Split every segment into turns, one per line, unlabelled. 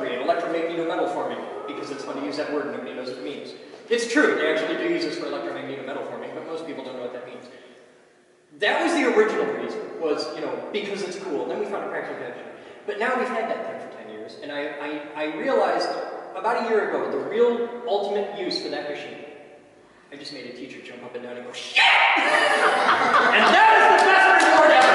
create electromagnetic forming, because it's fun to use that word and nobody knows what it means. It's true, they actually do use this for electromagnetic forming, but most people don't know what that means. That was the original reason, was, you know, because it's cool. Then we found a practical application. But now we've had that thing for 10 years, and I realized about a year ago the real ultimate use for that machine. I just made a teacher jump up and down and go, shit! And that is the best reward ever!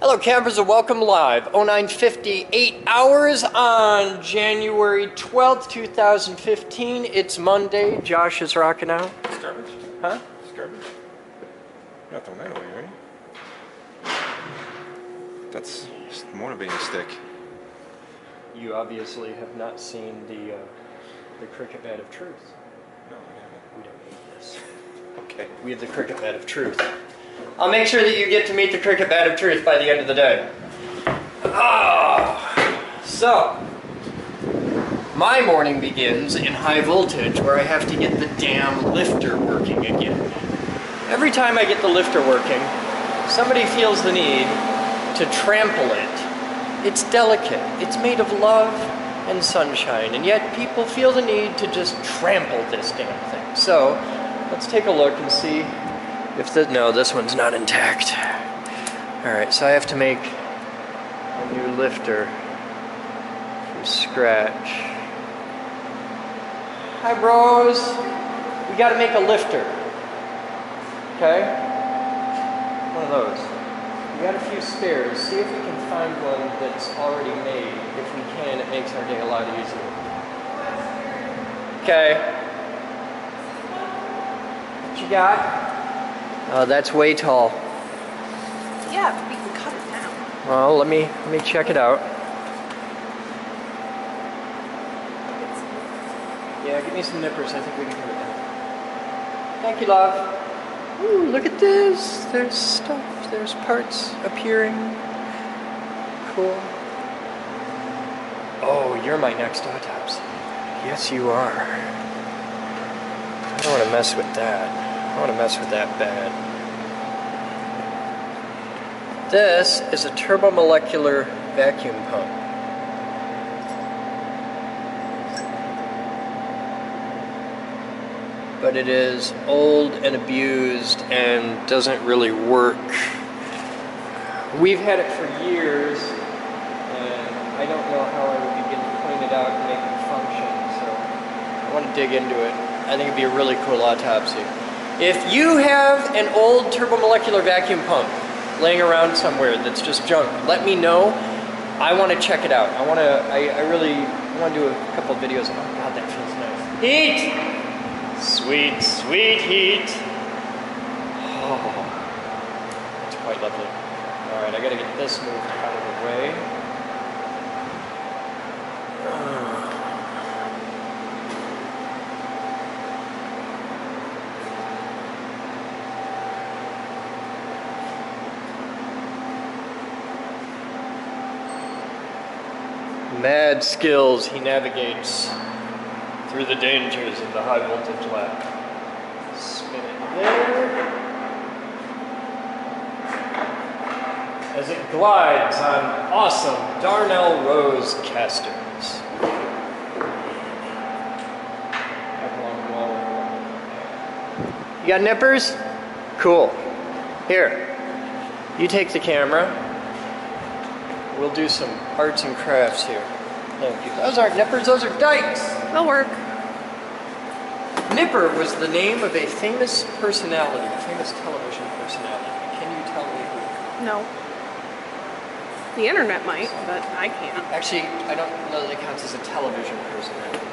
Hello campers and welcome live, 0950, 8 hours on January 12th, 2015. It's Monday, Josh is rocking out.
It's garbage.
Huh?
It's garbage. You're not throwing that away, right? That's just a motivating stick.
You obviously have not seen the cricket bat of truth.
No, I haven't.
We don't need this.
Okay.
We have the cricket bat of truth. I'll make sure that you get to meet the cricket bat of truth by the end of the day. Oh, so, my morning begins in high voltage where I have to get the damn lifter working again. Every time I get the lifter working, somebody feels the need to trample it. It's delicate. It's made of love and sunshine, and yet people feel the need to just trample this damn thing. So, let's take a look and see if no, this one's not intact. Alright, so I have to make a new lifter from scratch. Hi bros! We gotta make a lifter. Okay? One of those. We got a few spares. See if we can find one that's already made. If we can, it makes our day a lot easier. Okay. What you got? Oh, that's way tall.
Yeah, but we can cut it down.
Well, let me check it out. Yeah, give me some nippers. I think we can cut it down. Thank you, love. Ooh, look at this. There's stuff. There's parts appearing. Cool. Oh, you're my next autopsy. Yes, you are. I don't want to mess with that. I want to mess with that bad. This is a turbomolecular vacuum pump. But it is old and abused and doesn't really work. We've had it for years, and I don't know how I would begin to clean it out and make it function, so I want to dig into it. I think it'd be a really cool autopsy. If you have an old turbomolecular vacuum pump laying around somewhere that's just junk, let me know. I want to check it out. I really want to do a couple of videos. Oh God, that feels nice. Heat! Sweet, sweet heat. Oh, it's quite lovely. All right, I got to get this moved out of the way. Mad skills, he navigates through the dangers of the high voltage lab. Spin it there. As it glides on awesome Darnell Rose casters. You got nippers? Cool. Here, you take the camera. We'll do some arts and crafts here. Thank you. Those aren't nippers, those are dikes.
They'll work.
Nipper was the name of a famous personality, a famous television personality. Can you tell me who?
No. The internet might, but I can't.
Actually, I don't know that it counts as a television personality.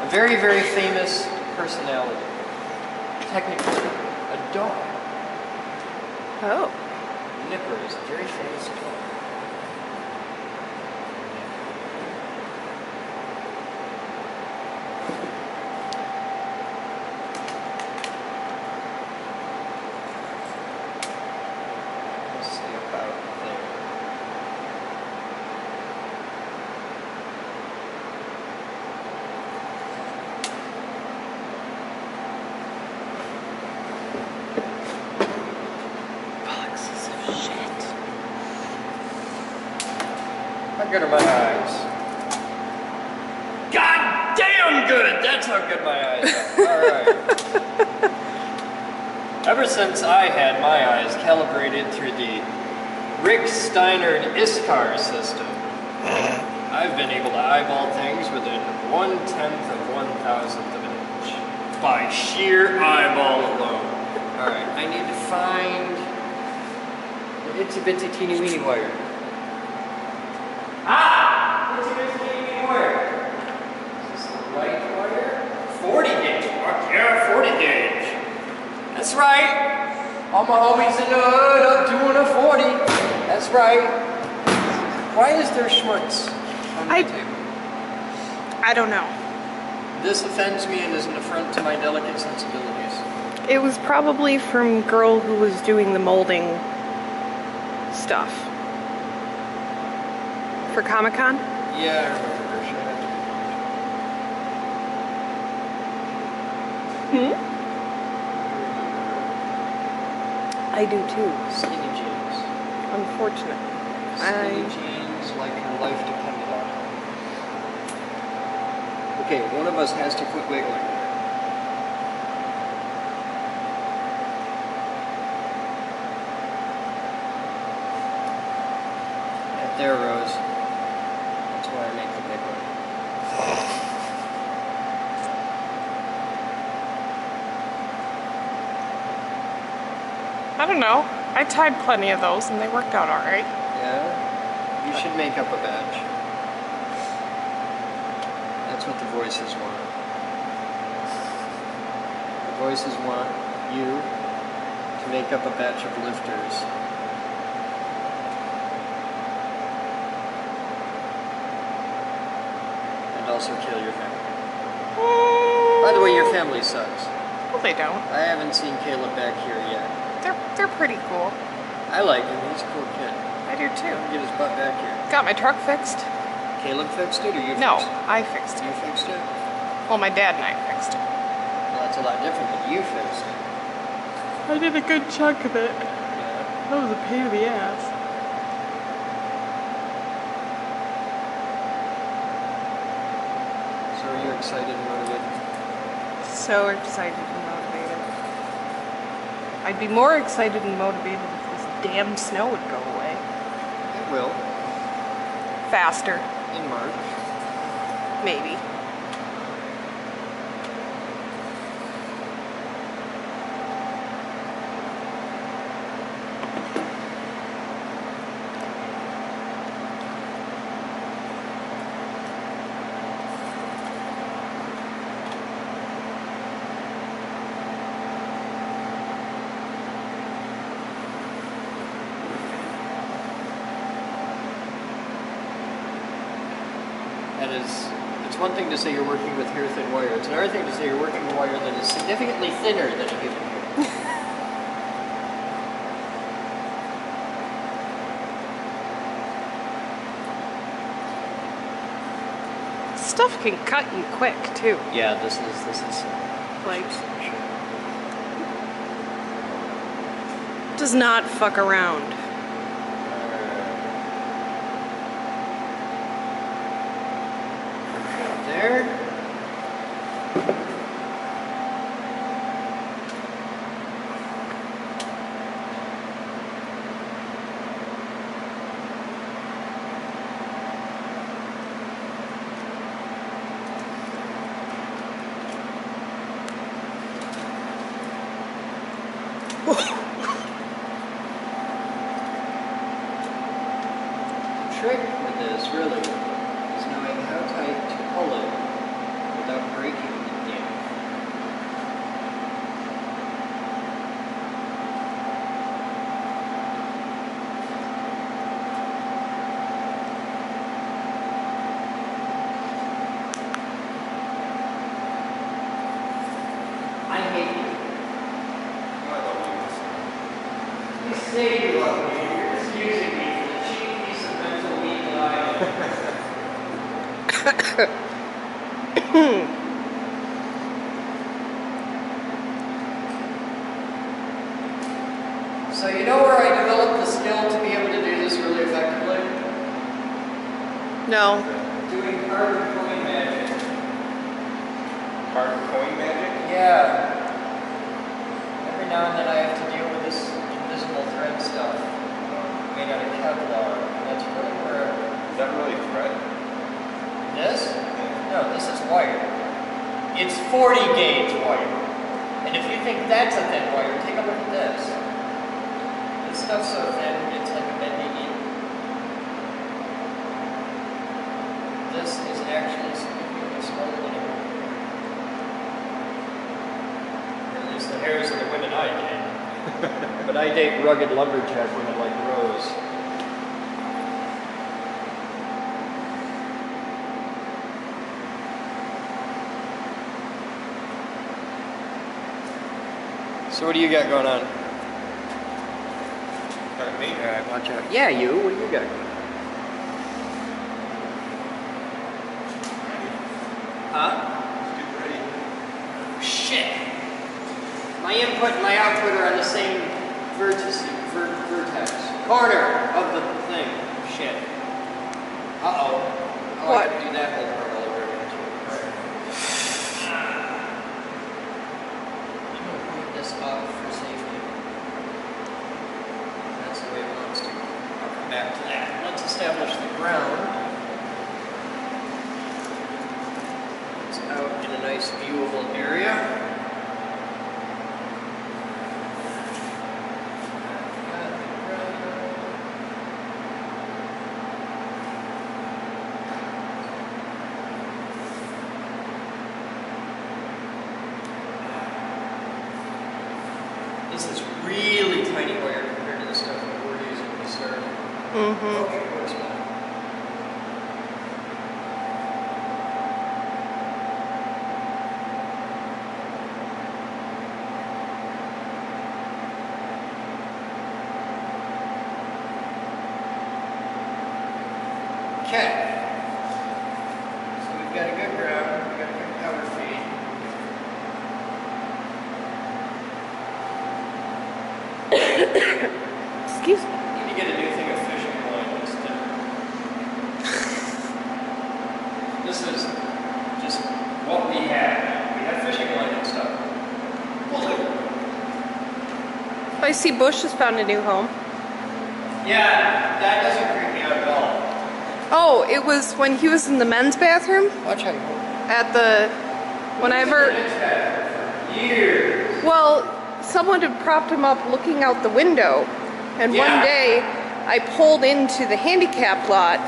A very, very famous personality. Technically, a dog.
Oh.
Nipper is a very famous dog. How good are my eyes? God damn good! That's how good my eyes are. Alright. Ever since I had my eyes calibrated through the Rick Steiner and Iskar system, I've been able to eyeball things within 1/10 of 1,000th of an inch. By sheer eyeball alone. Alright, I need to find the itsy bitsy teeny weeny wire. Ah! Itsy bitsy teeny weeny wire. Is this the right wire? 40 gauge. Fuck yeah, 40 gauge. That's right. All my homies in the hood up doing a 40. That's right. Why is there schmutz on the table?
I don't know.
This offends me and is an affront to my delicate sensibilities.
It was probably from girl who was doing the molding stuff. For Comic-Con?
Yeah, I remember her. She had to be.
I do too.
Skinny jeans.
Unfortunately.
Skinny jeans like her life depended on it. Okay, one of us has to quit wiggling. Right there, Rose. That's why I make the big one.
I don't know. I tied plenty of those and they worked out alright.
Yeah? You should make up a badge. That's what the voices want. The voices want you to make up a batch of lifters. And also kill your family. By the way, your family sucks.
Well, they don't.
I haven't seen Caleb back here yet.
They're pretty cool.
I like him, he's a cool kid.
I do too.
Get his butt back here.
Got my truck fixed.
Caleb fixed it or you
No,
fixed it?
I fixed
You
it.
fixed it?
Well, my dad and I fixed it.
Well, that's a lot different than you fixed it.
I did a good chunk of it.
Yeah.
That was a pain in the ass.
So are you excited and motivated?
So excited and motivated. I'd be more excited and motivated if this damn snow would go away.
It will.
Faster,
In March.
maybe.
That is, it's one thing to say you're working with hair thin wire. It's another thing to say you're working with wire that is significantly thinner than a human hair.
Stuff can cut you quick too.
Yeah, this is
Like, does not fuck around.
There. The trick with this really is knowing how tight to pull it without breaking the damn. I hate you. You say you love me, you're just using me for the cheap piece of mental meat that I am. So you know where I developed the skill to be able to do this really effectively?
No.
Doing carbon coin magic.
Hard coin magic?
Yeah. Every now and then I have to deal with this invisible thread stuff made out of Kevlar. And that's really where...
Is that really thread?
This? No, this is wire. It's 40 gauge wire. And if you think that's a thin wire, take a look at this. This stuff's so thin, it's like a bendy needle. This is actually significantly smaller than it. Or at least the hairs of the women I date. But I date rugged lumberjack women like Rose. So what do you got going on?
Me?
Watch out. Yeah, you. What do you got going on? Huh?
Get ready.
Shit. My input and my output are on the same vertex. Corner of the thing. Shit. Uh-oh. Oh,
What?
I have to do that whole part all over again too. I'm gonna point this up for safety. That's the way it wants to. I'll come back to that. Let's establish the ground. It's out in a nice viewable area. This is really tiny wire compared to the stuff that we're using to start. Okay, it works well. Okay. So we've got a good ground, we've got a good power feed.
Excuse me.
Need to get a new thing of fishing line instead. This is just what we have. We have fishing line and stuff.
I see Bush has found a new home.
Yeah, that doesn't creep me out at all.
Oh, it was when he was in the men's bathroom
Watch how you hold.
at the... Whenever...
For years.
Well, someone had propped him up looking out the window, and
Yeah.
one day I pulled into the handicap lot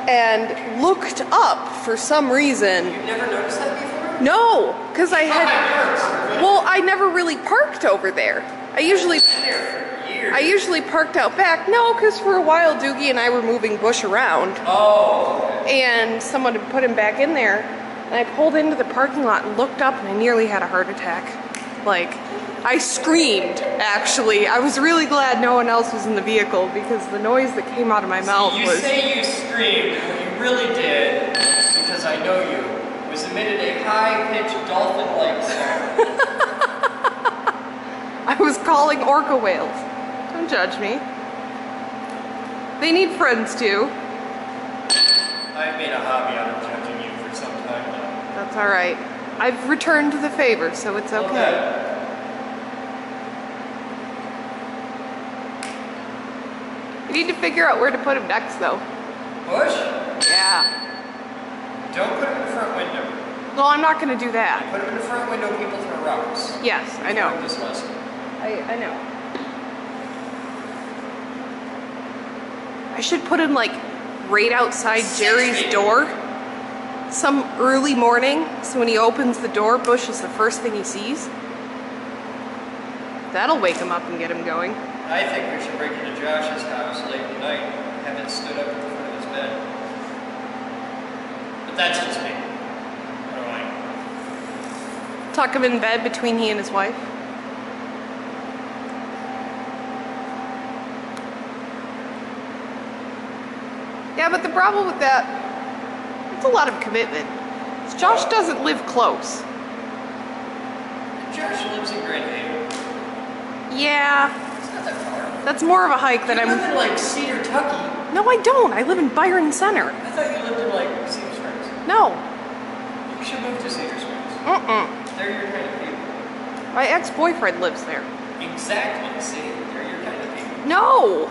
and looked up for some reason.
You've never noticed that before?
No, because I had...
Years.
Well, I never really parked over there. I usually parked out back. No, because for a while Doogie and I were moving Bush around,
Oh, okay.
and someone had put him back in there, and I pulled into the parking lot and looked up, and I nearly had a heart attack. Like, I screamed, actually. I was really glad no one else was in the vehicle, because the noise that came out of my mouth
You
was...
say you screamed, and what you really did, because I know you, was emitted a high-pitched dolphin-like sound.
I was calling orca whales. Don't judge me. They need friends too.
I've made a hobby out of judging you for some time now.
That's alright. I've returned the favor, so it's okay. We need to figure out where to put him next, though.
Bush?
Yeah.
Don't put him in the front window.
No, I'm not going to do that.
Put him in the front window, people throw rocks.
Yes, I
Learn
know.
this lesson.
I know. I should put him, like, right outside Jerry's door some early morning, so when he opens the door, Bush is the first thing he sees. That'll wake him up and get him going.
I think we should break into Josh's house late at night, have it stood up at the foot of his bed. But that's just me. What do I know?
Tuck him in bed between he and his wife. Yeah, but the problem with that, it's a lot of commitment. Josh doesn't live close.
Josh lives in Grand Haven.
Yeah,
It's not that far.
that's more of a hike than
You live
I'm...
in like Cedar Tucky.
No, I don't. I live in Byron Center.
I thought you lived in, like, Cedar Springs.
No.
You should move to Cedar Springs. They're your kind of people.
My ex-boyfriend lives there.
Exactly. See? They're your kind of people.
No.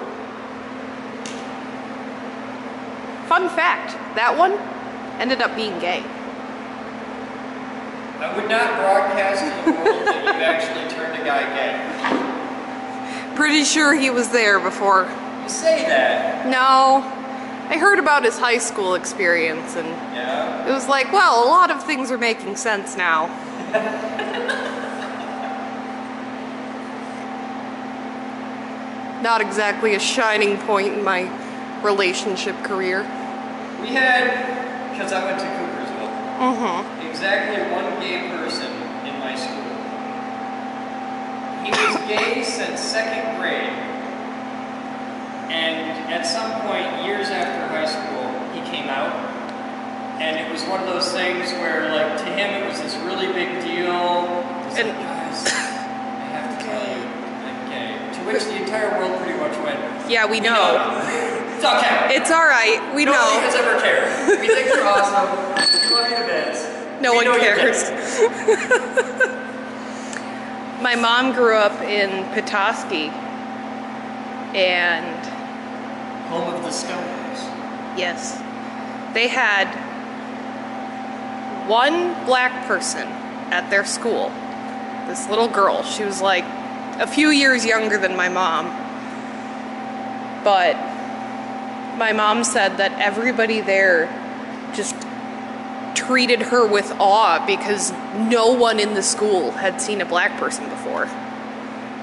Fun fact, that one ended up being gay.
I would not broadcast to the world that you actually turned a guy gay.
Pretty sure he was there before.
You say that.
No. I heard about his high school experience and
Yeah.
it was like, well, a lot of things are making sense now. Not exactly a shining point in my relationship career.
We had, because I went to Coopersville, exactly one gay person in my school. He was gay since 2nd grade, and at some point, years after high school, he came out, and it was one of those things where, like, to him it was this really big deal. He's like, guys, I have to tell you, I'm gay. To which the entire world pretty much went,
Yeah, we know.
it's okay.
It's alright, we
Nobody
know.
has ever cared. We think you're awesome. We love you to bits.
No
We
one
know you're
cares.
gay.
My mom grew up in Petoskey, and
Home of the Stones.
yes, they had one black person at their school. This little girl. She was like a few years younger than my mom. But my mom said that everybody there just treated her with awe because no one in the school had seen a black person before.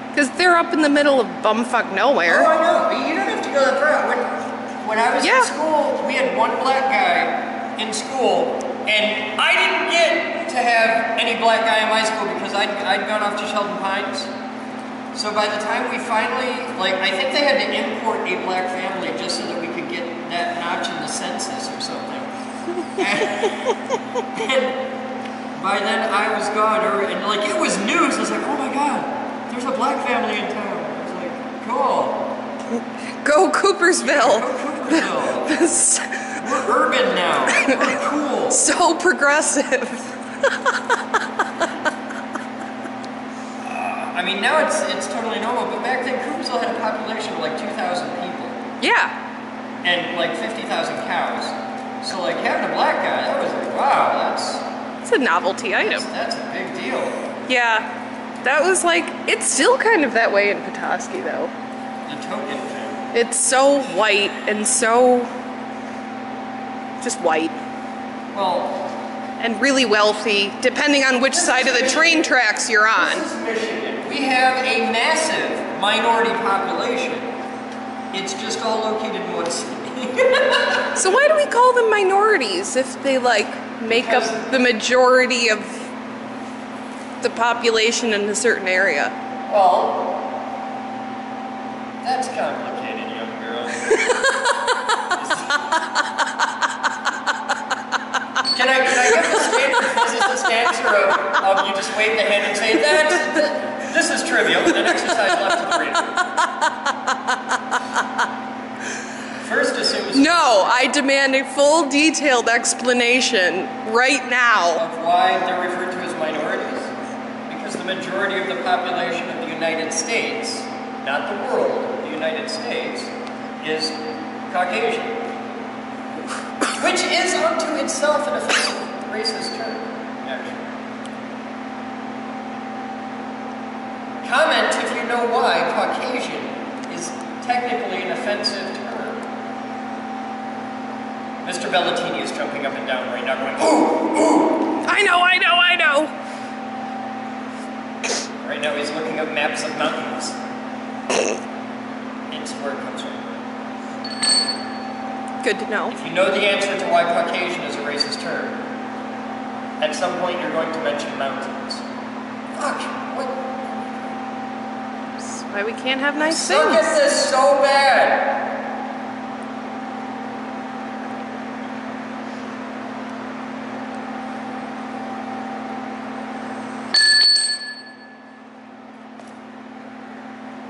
Because they're up in the middle of bumfuck nowhere.
Oh, I know. But you don't have to go that far. When I was in school, we had one black guy in school, and I didn't get to have any black guy in my school because I'd gone off to Sheldon Pines. So by the time we finally, like, I think they had to import a black family just so that we could get that notch in the census or something. And by then I was gone, and like it was news. I was like, oh my god, there's a black family in town. I was like, cool.
Go Coopersville.
Go Coopersville. We're urban now. We're cool.
So progressive.
I mean, now it's totally normal, but back then Coopersville had a population of like 2,000 people.
Yeah.
And like 50,000 cows. So like having a black guy, that was like, wow,
It's a novelty item.
that's a big deal.
Yeah. That was like, it's still kind of that way in Petoskey though.
The token thing.
It's so white and so just white.
Well,
And really wealthy, depending on which side of the train tracks you're on.
this is Michigan. We have a massive minority population. It's just all located in one city.
So why do we call them minorities if they like make up the majority of the population in a certain area?
Well, that's complicated, young girl. Can I give the standard physicist answer of you just wave the hand and say, this is trivial, and an exercise left to the reader. First, assume
No, I demand a full detailed explanation right now.
of why they're referred to as minorities. Because the majority of the population of the United States, not the world, the United States, is Caucasian. Which is unto itself an offensive racist term, actually. Comment if you know why Caucasian is technically an offensive term. Mr. Bellatini is jumping up and down right now going, ooh, ooh!
I know.
Right now he's looking up maps of mountains. It's where it comes from.
Good to know.
If you know the answer to why Caucasian is a racist term, at some point you're going to mention mountains. Fuck, what?
That's why we can't have nice
Suck
things.
at this so bad!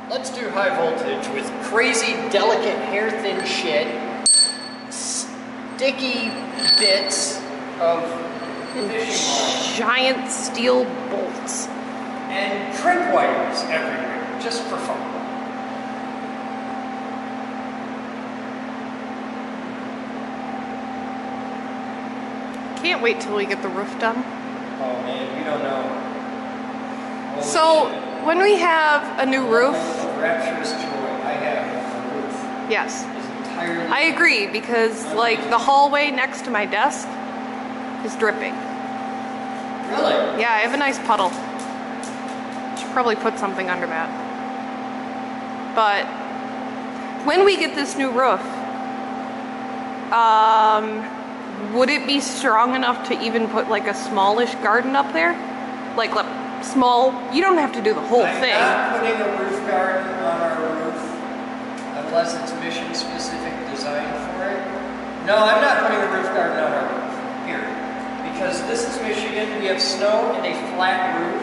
Let's do high voltage with crazy, delicate, hair-thin shit sticky bits of fishing line
Giant steel bolts.
and trip wires everywhere, just for fun.
Can't wait till we get the roof done.
Oh man, you don't know. Holy
So,
shit.
when we have a new roof,
The rapturous joy I have on the roof
yes,
is entirely...
I agree, because like the hallway next to my desk is dripping.
Really?
Yeah, I have a nice puddle. Should probably put something under that. But when we get this new roof, would it be strong enough to even put like a smallish garden up there? Like small, you don't have to do the whole thing.
I'm not putting a roof garden on our roof unless it's mission specific design for it. No, I'm not putting a roof garden on our roof, period. Because this is Michigan, we have snow and a flat roof.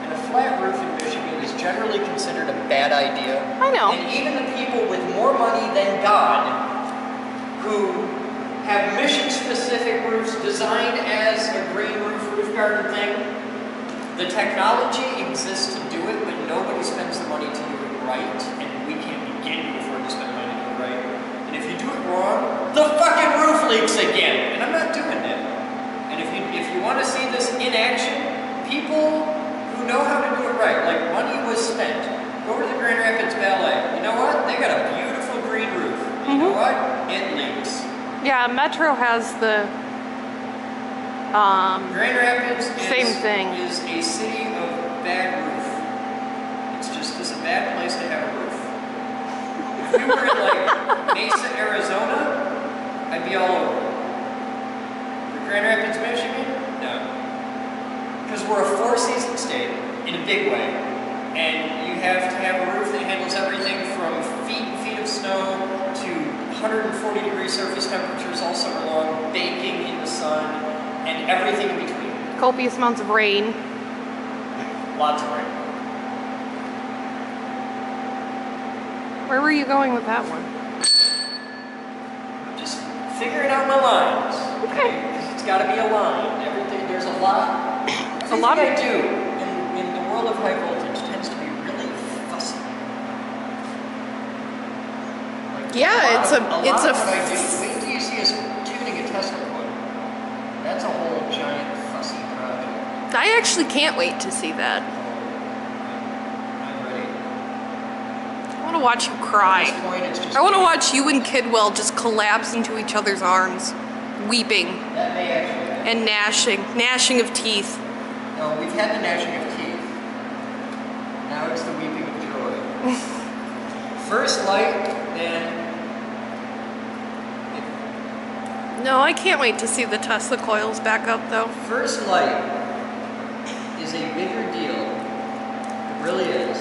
And a flat roof in Michigan is generally considered a bad idea.
I know.
And even the people with more money than God, who have mission-specific roofs designed as a green roof garden thing, the technology exists to do it, but nobody spends the money to do it right, and we can't begin to afford to spend money to do it right. And if you do it wrong, the fucking roof leaks again! And I'm not doing that. And if you want to see this in action, people who know how to do it right, like money was spent, go over to the Grand Rapids Ballet. You know what? They got a beautiful green roof. You know what? It leaks.
Yeah, Metro has the
Grand Rapids
same thing.
is a city of bad roof. It's a bad place to have a roof. If we were in like Mesa, Arizona, I'd be all over it. But Grand Rapids, Michigan, no. Because we're a four-season state in a big way. And you have to have a roof that handles everything from feet and feet of snow to 140-degree surface temperatures all summer long, baking in the sun, and everything in between.
Copious amounts of rain.
Lots of rain.
Where were you going with that one?
I'm just figuring out my lines.
Okay.
Because it's got to be aligned. Everything, there's a lot.
A lot
I do in the world of high voltage tends to be really fussy. Like,
Yeah,
what I do. Wait till you see us tuning a Tesla coil. That's a whole giant fussy project.
I actually can't wait to see that.
I'm ready.
I want to watch you cry.
At this point, it's just
I want to watch you and Kidwell just collapse into each other's arms, weeping
that may actually happen.
and gnashing of teeth.
No, we've had the gnashing of teeth. Now it's the weeping of joy. First light, then.
No, I can't wait to see the Tesla coils back up, though.
First light is a bigger deal, it really is,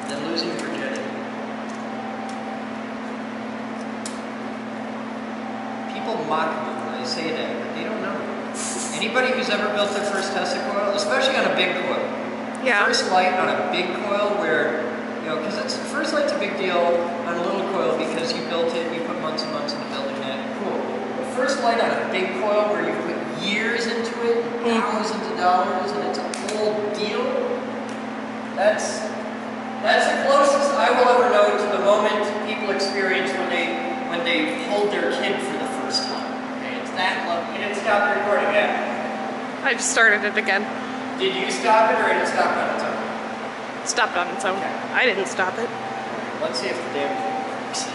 than losing virginity. People mock me when I say that, but they don't know. Anybody who's ever built their first Tesla coil, especially on a big coil,
Yeah.
first light on a big coil where, because first light's a big deal on a little coil because you built it, you put months and months into building that, cool. But first light on a big coil where you put years into it, thousands of dollars, and it's a whole deal, that's the closest I will ever know to the moment people experience when they hold their kid for the first time. Okay, it's that level. You didn't stop the recording yet.
I just started it again.
Did you stop it or did it stop on its own?
Stopped on its own.
Okay.
I didn't stop it.
Let's see if the damn thing works.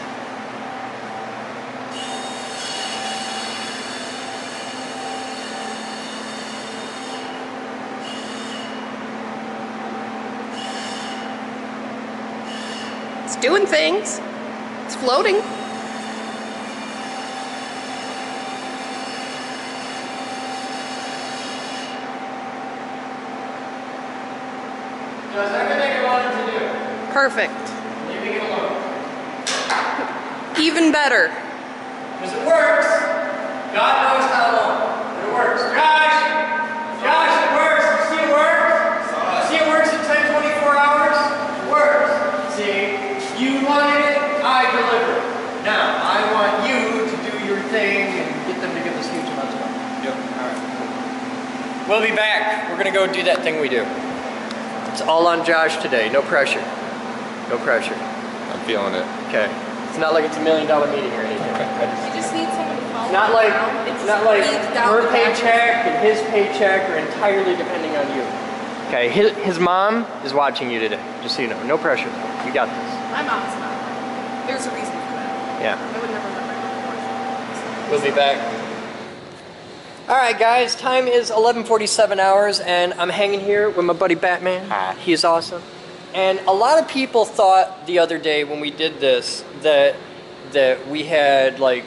It's doing things. It's floating.
Does everything I wanted to do.
Perfect.
Leaving it alone.
Even better.
Because it works. God knows how long. But it works. Josh, it works. You see it works? See it works in 10, 24 hours? It works. See, you wanted it, I delivered. Now, I want you to do your thing and We'll be back. We're gonna go do that thing we do. It's all on Josh today. No pressure. No pressure.
I'm feeling it.
Okay. It's not like it's $1 million meeting or anything.
You just need someone to follow.
It's not like her paycheck and his paycheck are entirely depending on you. Okay. His mom is watching you today. Just so you know. No pressure. You got this.
My mom's not. There's a reason for that.
Yeah.
I would never let my mom watch.
We'll be back. Alright guys, time is 11:47 hours and I'm hanging here with my buddy Batman.
Hi.
He is awesome. And a lot of people thought the other day when we did this that we had like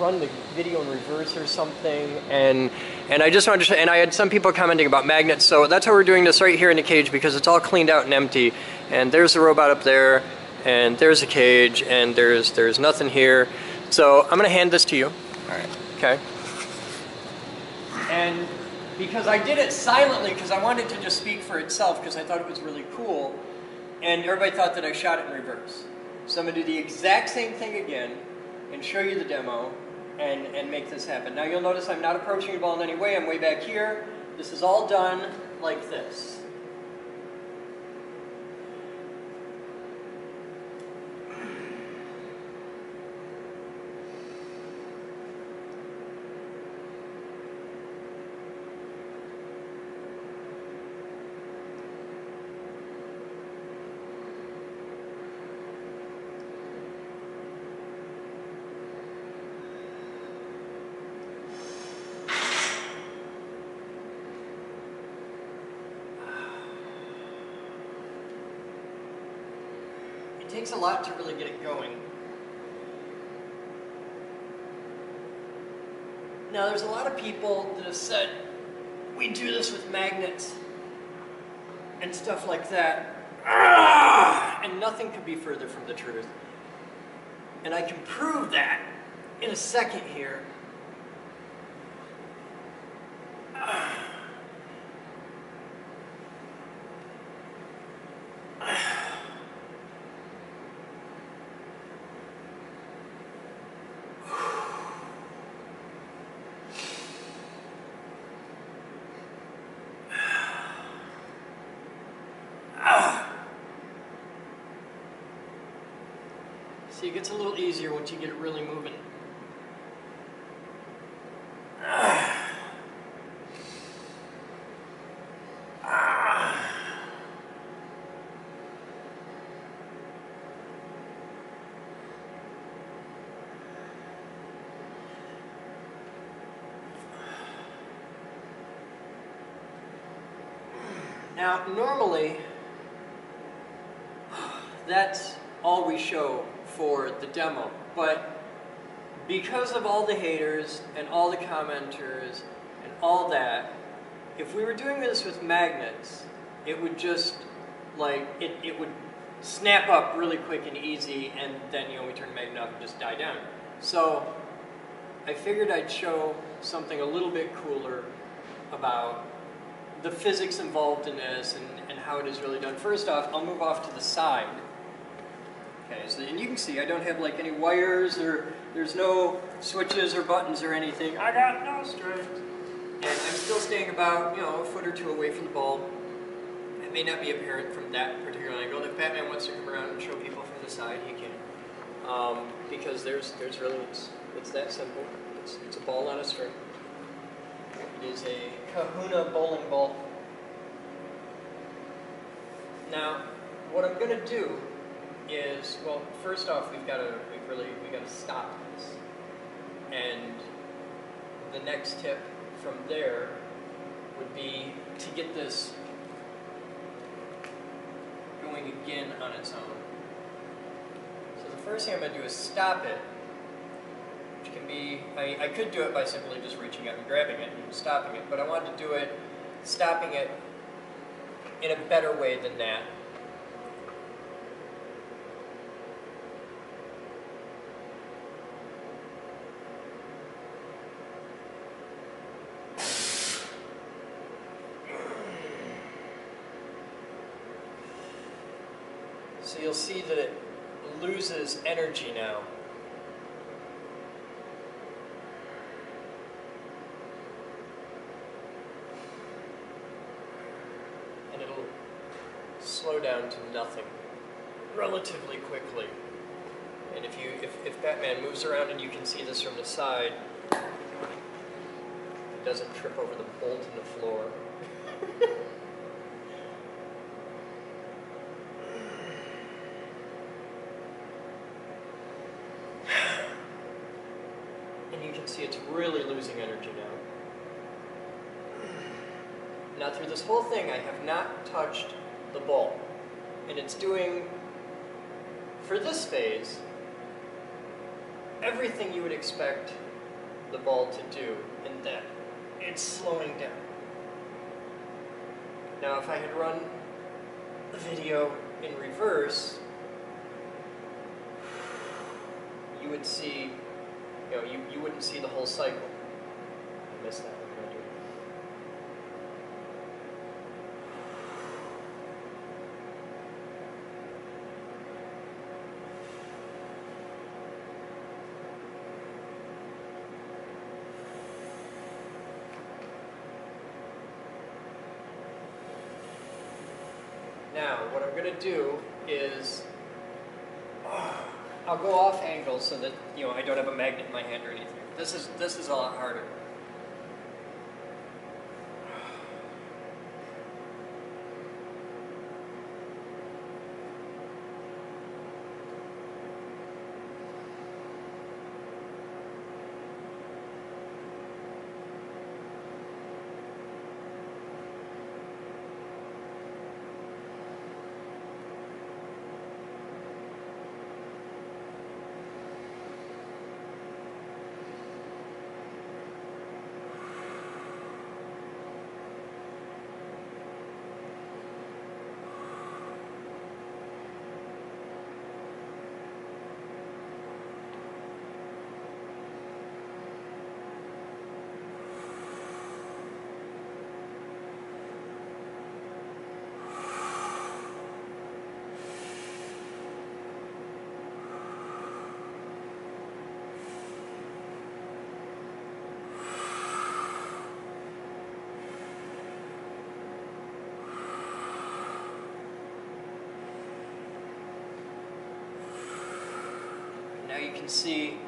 run the video in reverse or something, and I just wanted to and I had some people commenting about magnets, so that's why we're doing this right here in the cage, because it's all cleaned out and empty. And there's the robot up there, and there's a cage, and there's nothing here. So I'm gonna hand this to you.
Alright.
Okay. And because I did it silently because I wanted to just speak for itself because I thought it was really cool, and everybody thought that I shot it in reverse. So I'm going to do the exact same thing again and show you the demo and make this happen. Now you'll notice I'm not approaching the ball in any way. I'm way back here. This is all done like this. It takes a lot to really get it going. Now there's a lot of people that have said, we do this with magnets and stuff like that. And nothing could be further from the truth. And I can prove that in a second here. See, it gets a little easier once you get it really moving. Now, normally, that's all we show for the demo, but because of all the haters and all the commenters and all that, if we were doing this with magnets, it would just like it would snap up really quick and easy, and then we turn the magnet off and just die down. So I figured I'd show something a little bit cooler about the physics involved in this and how it is really done. First off, I'll move off to the side. Okay, so and you can see I don't have like any wires, or there's no switches or buttons or anything. I got no strings. And I'm still staying about, a foot or two away from the ball. It may not be apparent from that particular angle. If Batman wants to come around and show people from the side, he can. Because there's really, it's that simple. It's a ball on a string. It is a Kahuna bowling ball. Now, what I'm going to do is, well, first off, we got to stop this. And the next tip from there would be to get this going again on its own. So the first thing I'm going to do is stop it, which can be, I could do it by simply just reaching out and grabbing it and stopping it, but I wanted to do it, stopping it in a better way than that. So you'll see that it loses energy now. slow down to nothing relatively quickly. And if Batman moves around, and you can see this from the side, it doesn't trip over the bolt in the floor. And you can see it's really losing energy now. Now through this whole thing, I have not touched the ball. And it's doing, for this phase, everything you would expect the ball to do in that. It's slowing down. Now if I had run the video in reverse, you would see, you wouldn't see the whole cycle. I missed that one. Now, what I'm going to do is, I'll go off angle so that I don't have a magnet in my hand or anything. This is a lot harder. Now you can see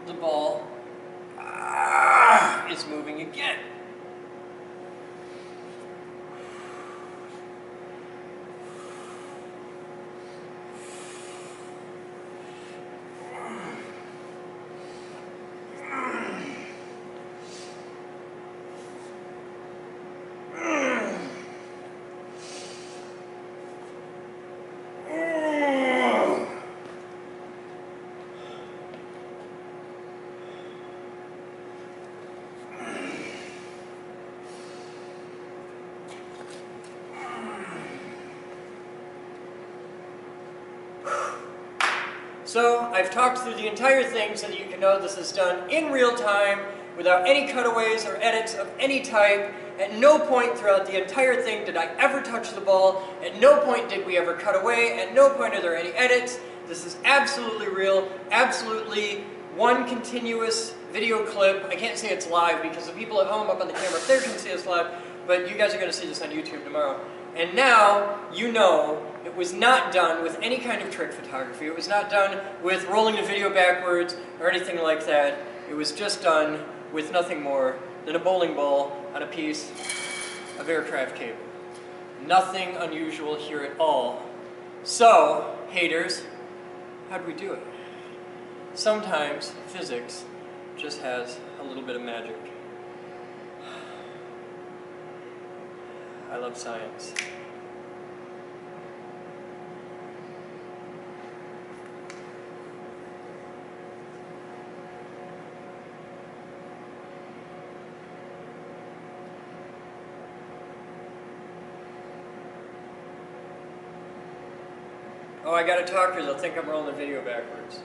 the ball is moving again. So I've talked through the entire thing so that you can know this is done in real time without any cutaways or edits of any type. At no point throughout the entire thing did I ever touch the ball. At no point did we ever cut away. At no point are there any edits. This is absolutely real, absolutely one continuous video clip. I can't say it's live because the people at home up on the camera up there can see us live, but you guys are going to see this on YouTube tomorrow. And now you know it was not done with any kind of trick photography. It was not done with rolling the video backwards or anything like that. It was just done with nothing more than a bowling ball on a piece of aircraft cable. Nothing unusual here at all. So, haters, how'd we do it? Sometimes physics just has a little bit of magic. I love science. Oh, I gotta talk or they'll think I'm rolling the video backwards.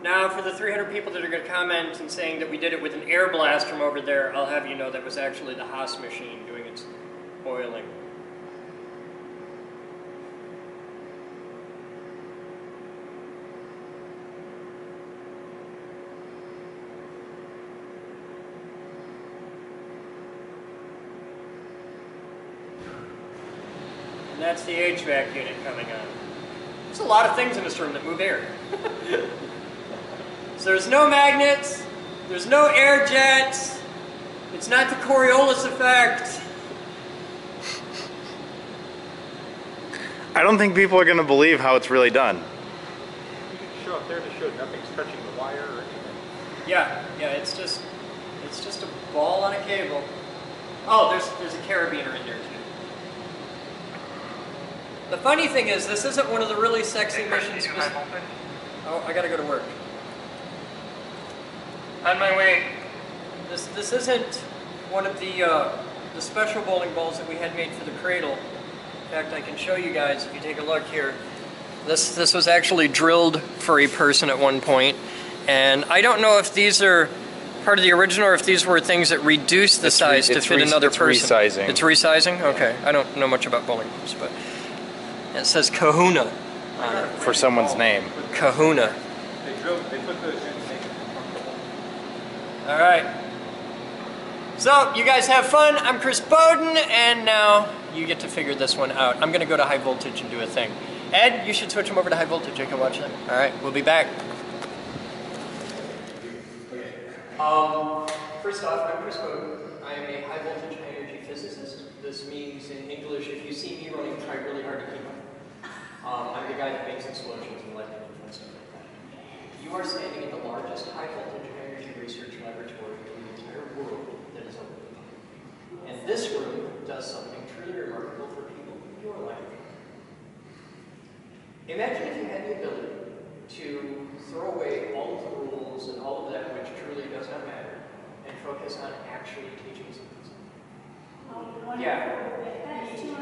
Now, for the 300 people that are going to comment and saying that we did it with an air blast from over there, I'll have you know that was actually the Haas machine doing its boiling. And that's the HVAC unit coming on. There's a lot of things in this room that move air. So there's no magnets, there's no air jets, it's not the Coriolis effect.
I don't think people are going to believe how it's really done.
You can show up there to show nothing's touching the wire or anything.
Yeah, it's just a ball on a cable. Oh, there's a carabiner in there too. The funny thing is, this isn't one of the really sexy missions. Oh, I gotta go to work. On my way. This isn't one of the special bowling balls that we had made for the cradle. In fact, I can show you guys if you take a look here. This was actually drilled for a person at one point, and I don't know if these are part of the original or if these were things that reduced the size to fit another person.
It's resizing.
It's resizing? Okay. I don't know much about bowling balls, but it says Kahuna on it.
For someone's name.
Kahuna.
They put those in to make it comfortable.
All right. So, you guys have fun. I'm Chris Boden, and now you get to figure this one out. I'm going to go to high voltage and do a thing. Ed, you should switch them over to high voltage. I can watch them. All right, we'll be back. First off, I'm Chris Boden. I am a high voltage high energy physicist. This means in English, if you see me running, try really hard to keep up. I'm the guy that makes explosions and lightning and stuff like that. You are standing in the largest high voltage high energy research laboratory in the entire world that is open. And this room does something truly remarkable for people in your life. Imagine if you had the ability to throw away all of the rules and all of that which truly does not matter and focus on actually teaching something. Yeah.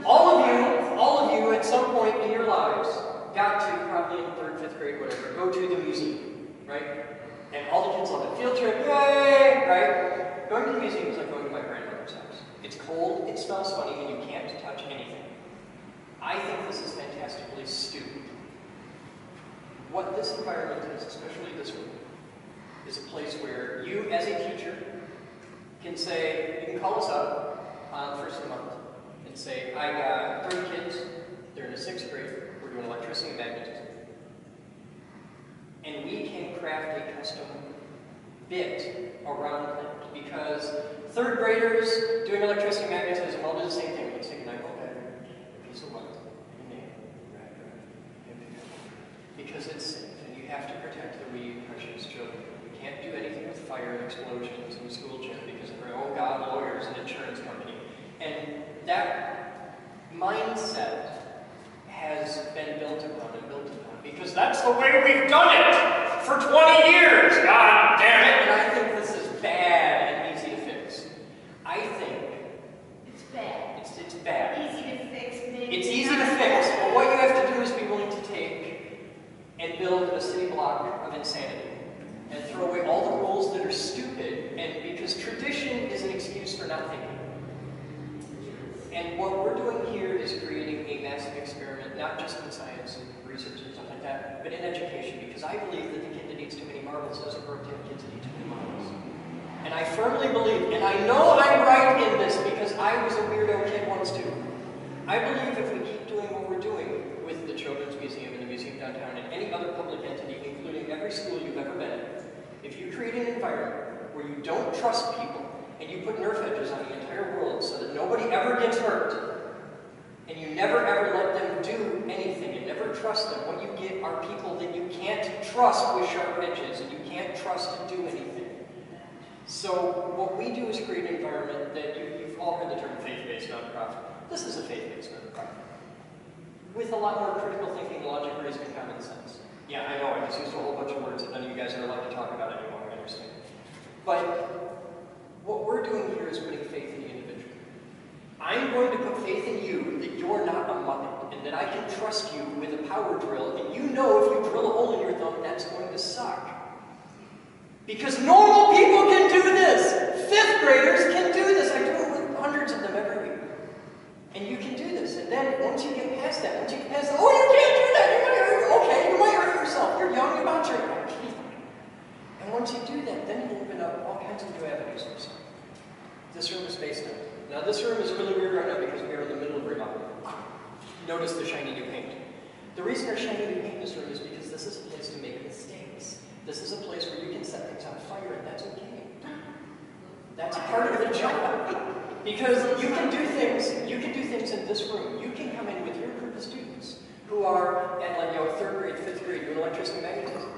All of you at some point in your lives got to, probably in 3rd, 5th grade, whatever, go to the museum, right? And all the kids love it. Field trip, yay, right? Going to the museum is like going to my grandmother's house. It's cold, it smells funny, and you can't touch anything. I think this is fantastically stupid. What this environment is, especially this room, is a place where you, as a teacher, can say, you can call us up on the 1st of the month and say, I got 30 kids, they're in the 6th grade, we're doing electricity and magnetism. And we can craft a custom bit around that, because 3rd graders doing electricity and magnetism all do the same thing. Let's take a 9-volt battery, a piece of light, a nail, because it's safe, and you have to protect the wee, precious children. We can't do anything with fire and explosions in the school gym because of our own God, lawyers, and insurance company. And that mindset has been built upon and built upon, because that's the way we've done it for 20 years, God damn it! And I think this is bad and easy to fix. I think
it's bad.
It's bad.
Easy to fix, maybe.
It's easy to fix, but what you have to do is be willing to take and build a city block of insanity and throw away all the rules that are stupid, and because tradition is an excuse for not thinking. And what we're doing here is creating a massive experiment, not just in science and research and stuff like that, but in education, because I believe that the kid that eats too many marbles doesn't grow up to have kids that eat too many marbles. And I firmly believe, and I know I'm right in this because I was a weirdo kid once too. I believe if we keep doing what we're doing with the Children's Museum and the Museum Downtown and any other public entity, including every school you've ever been in, if you create an environment where you don't trust people and you put Nerf edges on the entire world so that nobody ever gets hurt, and you never ever let them do anything and never trust them, what you get are people that you can't trust with sharp edges and you can't trust to do anything. So what we do is create an environment that you've all heard the term faith-based nonprofit. This is a faith-based nonprofit with a lot more critical thinking, logic, reason, and common sense. Yeah, I know, I just used a whole bunch of words that none of you guys are allowed to talk about anymore, I understand. But what we're doing here is putting faith in the individual. I'm going to put faith in you that you're not a muppet, and that I can trust you with a power drill, and you know if you drill a hole in your thumb, that's going to suck. Because normal people can do this! 5th graders can do this! I do it with hundreds of them every week. And you can do this, and then once you get past that, oh, you can't do that! You might hurt yourself. You're young, you're about your age. And once you do that, then you open up all kinds of new avenues for yourself. This room is based on it. Now, this room is really weird right now because we are in the middle of remodel. Notice the shiny new paint. The reason our shiny new paint is is because this is a place to make mistakes. This is a place where you can set things on fire, and that's okay. That's part of the job. Because you can do things in this room. You can come in with your group of students who are at like, 3rd grade, 5th grade doing electricity magnetism.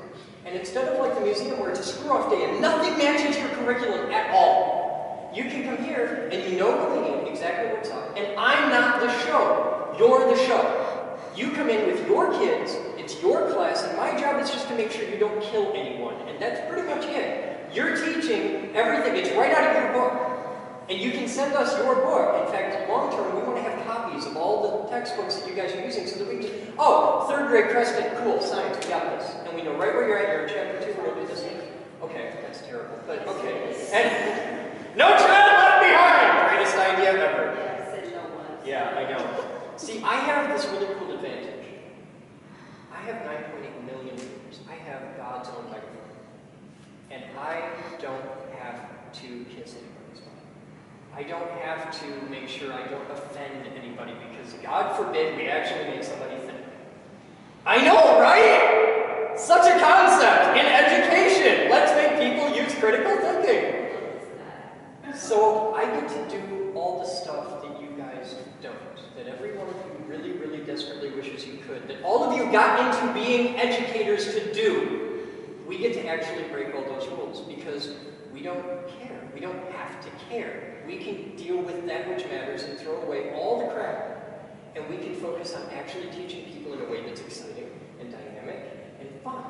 And instead of like the museum where it's a screw-off day and nothing matches your curriculum at all, you can come here and you know the meaning, exactly what's up. And I'm not the show. You're the show. You come in with your kids, it's your class, and my job is just to make sure you don't kill anyone. And that's pretty much it. You're teaching everything. It's right out of your book. And you can send us your book. In fact, long term, we want to have copies of all the textbooks that you guys are using so that we can, oh, 3rd grade Preston, cool, science, we got this. And we know right where you're at, you're in chapter 2, we're going to do this. Okay, that's terrible, but okay. And no child left behind! Greatest idea ever.
Yeah, said no once.
Yeah, I know. See, I have this really cool advantage. I have 9.8 million viewers. I have God's own microphone. And I don't have to kiss anybody's butt. I don't have to make sure I don't offend anybody because God forbid we actually make somebody think. I know, right? Such a concept in education. Let's make people use critical thinking. So I get to do all the stuff that you guys don't, that every one of you really, really desperately wishes you could, that all of you got into being educators to do. We get to actually break all those rules because we don't care. We don't have to care. We can deal with that which matters and throw away all the crap, and we can focus on actually teaching people in a way that's exciting and dynamic and fun.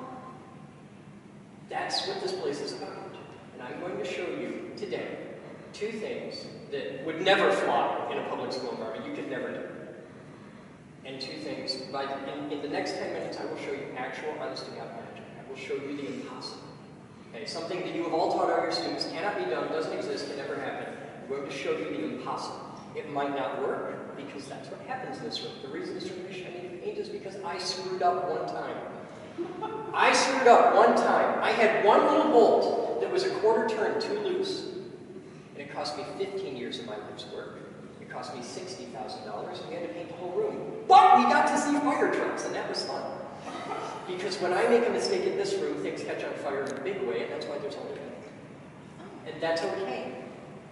That's what this place is about. And I'm going to show you today 2 things that would never fly in a public school environment. You could never do. And 2 things, in the next 10 minutes, I will show you actual honest to God magic. I will show you the impossible. Okay, something that you have all taught our students cannot be done, doesn't exist, can never happen. I'm going to show you the impossible. It might not work, because that's what happens in this room. The reason this room is shiny paint is because I screwed up one time. I screwed up one time. I had one little bolt that was a 1/4 turn too loose. And it cost me 15 years of my life's work. It cost me $60,000, and we had to paint the whole room. But we got to see fire trucks, and that was fun. Because when I make a mistake in this room, things catch on fire in a big way, and that's why there's only one. And that's okay.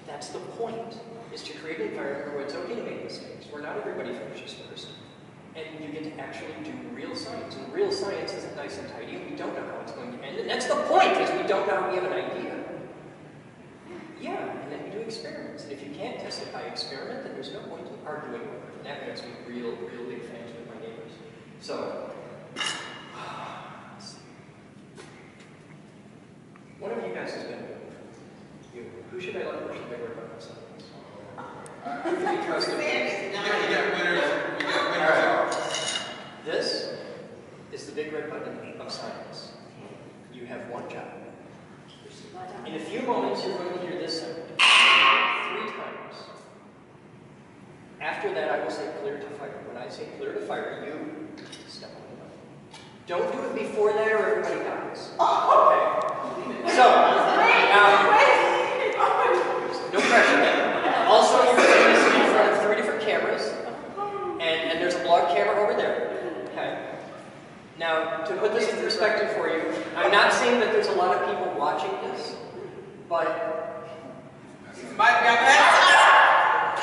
That's the point, is to create an environment where it's okay to make mistakes, where not everybody finishes first. And you get to actually do real science. And real science isn't nice and tidy, and we don't know how it's going to end. And that's the point, is we don't know, we have an idea. Yeah, and then we do experiments. And if you can't test it by experiment, then there's no point in arguing over it. And that makes me real big fans with my neighbors. So, let's see. One of you guys has been you. Who should I let push the big red button of science? You trust me?
We got winners.
Alright. This is the big red button of science. You have one job. In a few moments, you're going to hear this sound 3 times. After that, I will say clear to fire. When I say clear to fire, you step on the button. Don't do it before that or everybody dies. Okay? So, no pressure. Also, you're doing this in front of 3 different cameras. And there's a blog camera over there. Okay? Now, to put this in perspective for you, I'm not saying that there's a lot of people watching this, but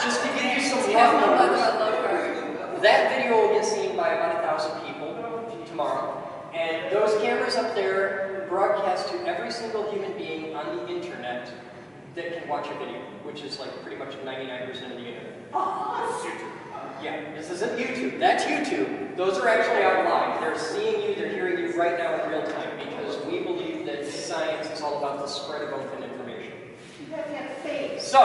just to give you some rough numbers, that video will get seen by about 1,000 people tomorrow, and those cameras up there broadcast to every single human being on the internet that can watch a video, which is like pretty much 99% of the internet. Yeah, this isn't YouTube. That's YouTube. Those are actually out live. They're seeing you, they're hearing you right now in real time because we believe that science is all about the spread of open information.
You have to have faith.
So,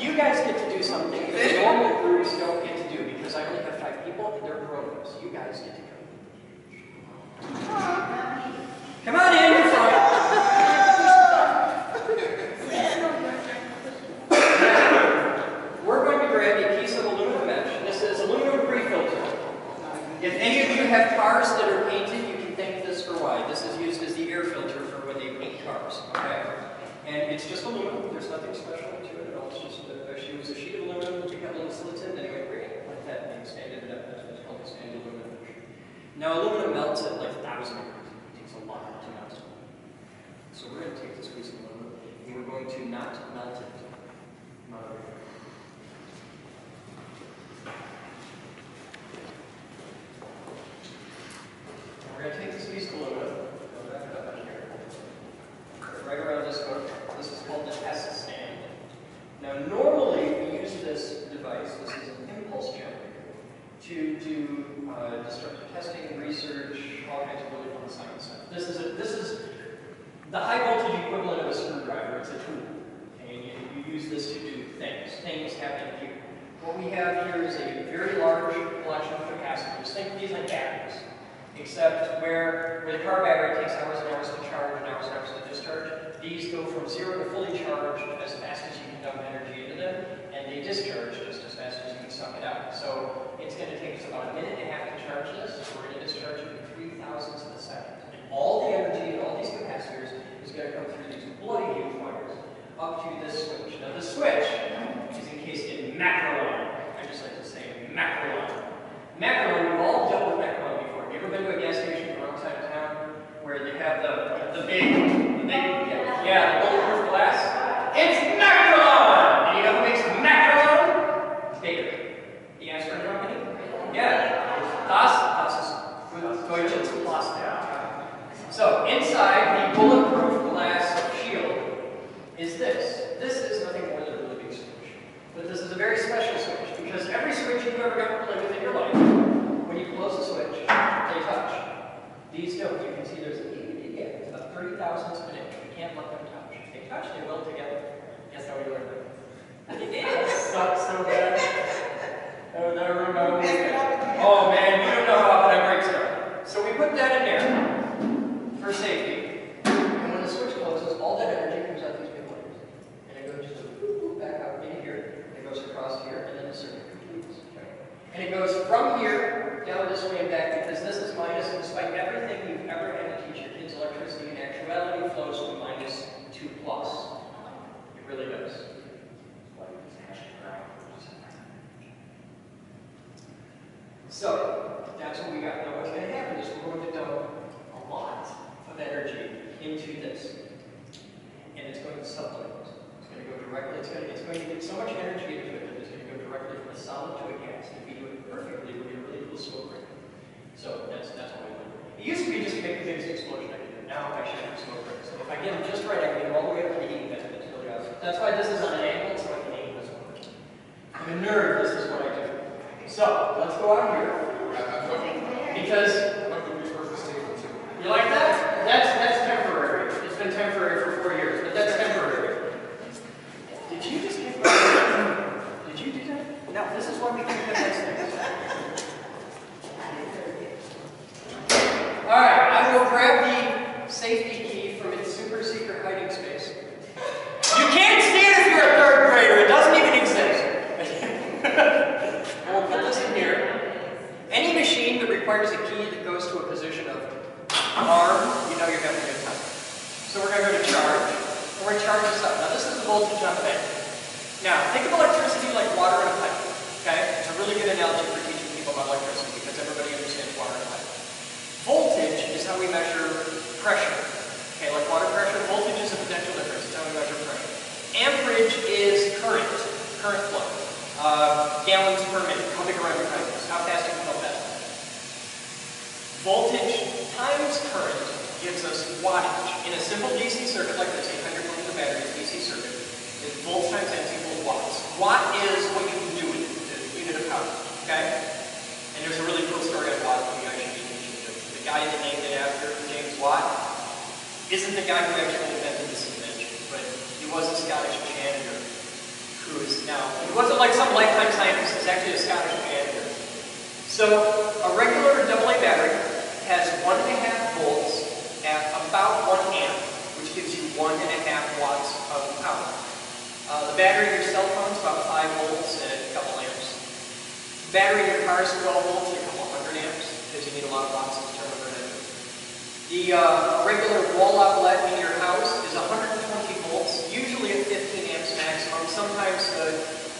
you guys get to do something that normal groups don't get to do because I only have 5 people and they're grown-ups. You guys get to go. Come on in, you're fine. We're going to grab a piece of aluminum mesh. This is aluminum pre-filter. If any of you have cars that are painted, you can thank this for why. This is used as the air filter for when they paint cars. Okay? And it's just aluminum. There's nothing special to it at all. It's just a sheet of aluminum. We got a little slits in, anyway, great. Like that, and expanded it up. Now aluminum melts at like 1,000 degrees. It takes a lot to melt it. So we're going to take this piece of aluminum and we're going to not melt it. We're going to take this piece of aluminum, go back it up in here, put it right around this hook. This is called the test stand. Now normally we use this device, this is an impulse generator, to do destructive testing, research, all kinds of really fun science stuff. This is the high voltage equivalent of a screwdriver. It's a tool, okay? And you use this to do things. Things happen here. What we have here is a very large collection of capacitors. Think of these like batteries, except where the car battery takes hours and hours to charge and hours to discharge, these go from 0 to fully charged as fast as you can dump energy into them, and they discharge just as fast as you can suck it out. So it's going to take us about 1.5 minutes to charge this. We're going to discharge it in 3,000ths of a second. And all the energy in all these capacitors is going to come through these bloody huge wires up to this switch. Now the switch is encased in macaron. I just like to say macaron. Macaron, we've all dealt with macaron before. Have you ever been to a gas station on the wrong side of town where they have the big bulletproof glass? It's macaron! And you know who makes macaron? Baker. You guys heard of it? Yeah. Das ist Deutsches Plastik. So inside the bulletproof glass shield is this. This is nothing more than a really big switch. But this is a very special switch because every switch you've ever got to play with in your life, when you close the switch, they touch. These don't. You can see there's a about 30,000ths of an inch. You can't let them touch. If they touch, they weld together. Guess how we learned that? You did. Sucks so bad. Oh, that remote. Oh man, you don't know how often I break stuff. So we put that in there for safety. And when the switch closes, all that energy comes out these big wires. And it goes just back out into here. It goes across here, and then the circuit completes. And it goes from here down this way and back because this is minus, and despite everything you've ever had to teach your kids, electricity in actuality flows to -2 plus. It really does. So that's what we got. Now what's going to happen is we're going to dump a lot of energy into this, and it's going to supplement. It's going to go directly. It's going to get so much energy into it that it's going to go directly from a solid to a gas. If we do it perfectly, we're going to really cool smoke ring. So that's what we do. It used to be just to make the biggest explosion I could do. Now I should have smoke rings. So if I get them just right, I can get them all the way up to the heating vent. It's really awesome. That's why this is on an angle, so I can aim this one. I'm a nerd. This is what I do. So let's go out here because you like that? That's temporary. It's been temporary for 4 years, but that's temporary. Did you just get my? Did you do that? No. This is why we keep the next things. All right. I will grab the safety key from its super secret hiding space. You can't see it if you're a 3rd grader. It doesn't even exist. We'll put this in here. Any machine that requires a key that goes to a position of arm, you know you're having a good time. So we're going to go to charge, and we're going to charge this up. Now this is the voltage on the battery. Now think of electricity like water in a pipe. Okay? It's a really good analogy for teaching people about electricity because everybody understands water in a pipe. Voltage is how we measure pressure. Okay, like water pressure, voltage is a potential difference. It's how we measure pressure. Amperage is current flow. Gallons per minute, how big around your pipe is, how fast you can fill that. Voltage times current gives us wattage. In a simple DC circuit like this, 800 volts of battery, DC circuit, is volts times 10 equals watts. Watt is what you can do with it, the unit of power, okay? And there's a really cool story on Watt that you guys should be teaching. The guy that named it after, James Watt, isn't the guy who actually invented this invention, but he was a Scottish janitor. Who is now, he wasn't like some lifetime scientist, he's actually a Scottish janitor. So, a regular AA battery has 1.5 volts at about 1 amp, which gives you 1.5 watts of power. The battery in your cell phone is about 5 volts at a couple amps. The battery in your car is 12 volts at a couple hundred amps, because you need a lot of watts to turn over energy. The regular wall outlet in your house is 120 volts, usually at 15 amps maximum. Sometimes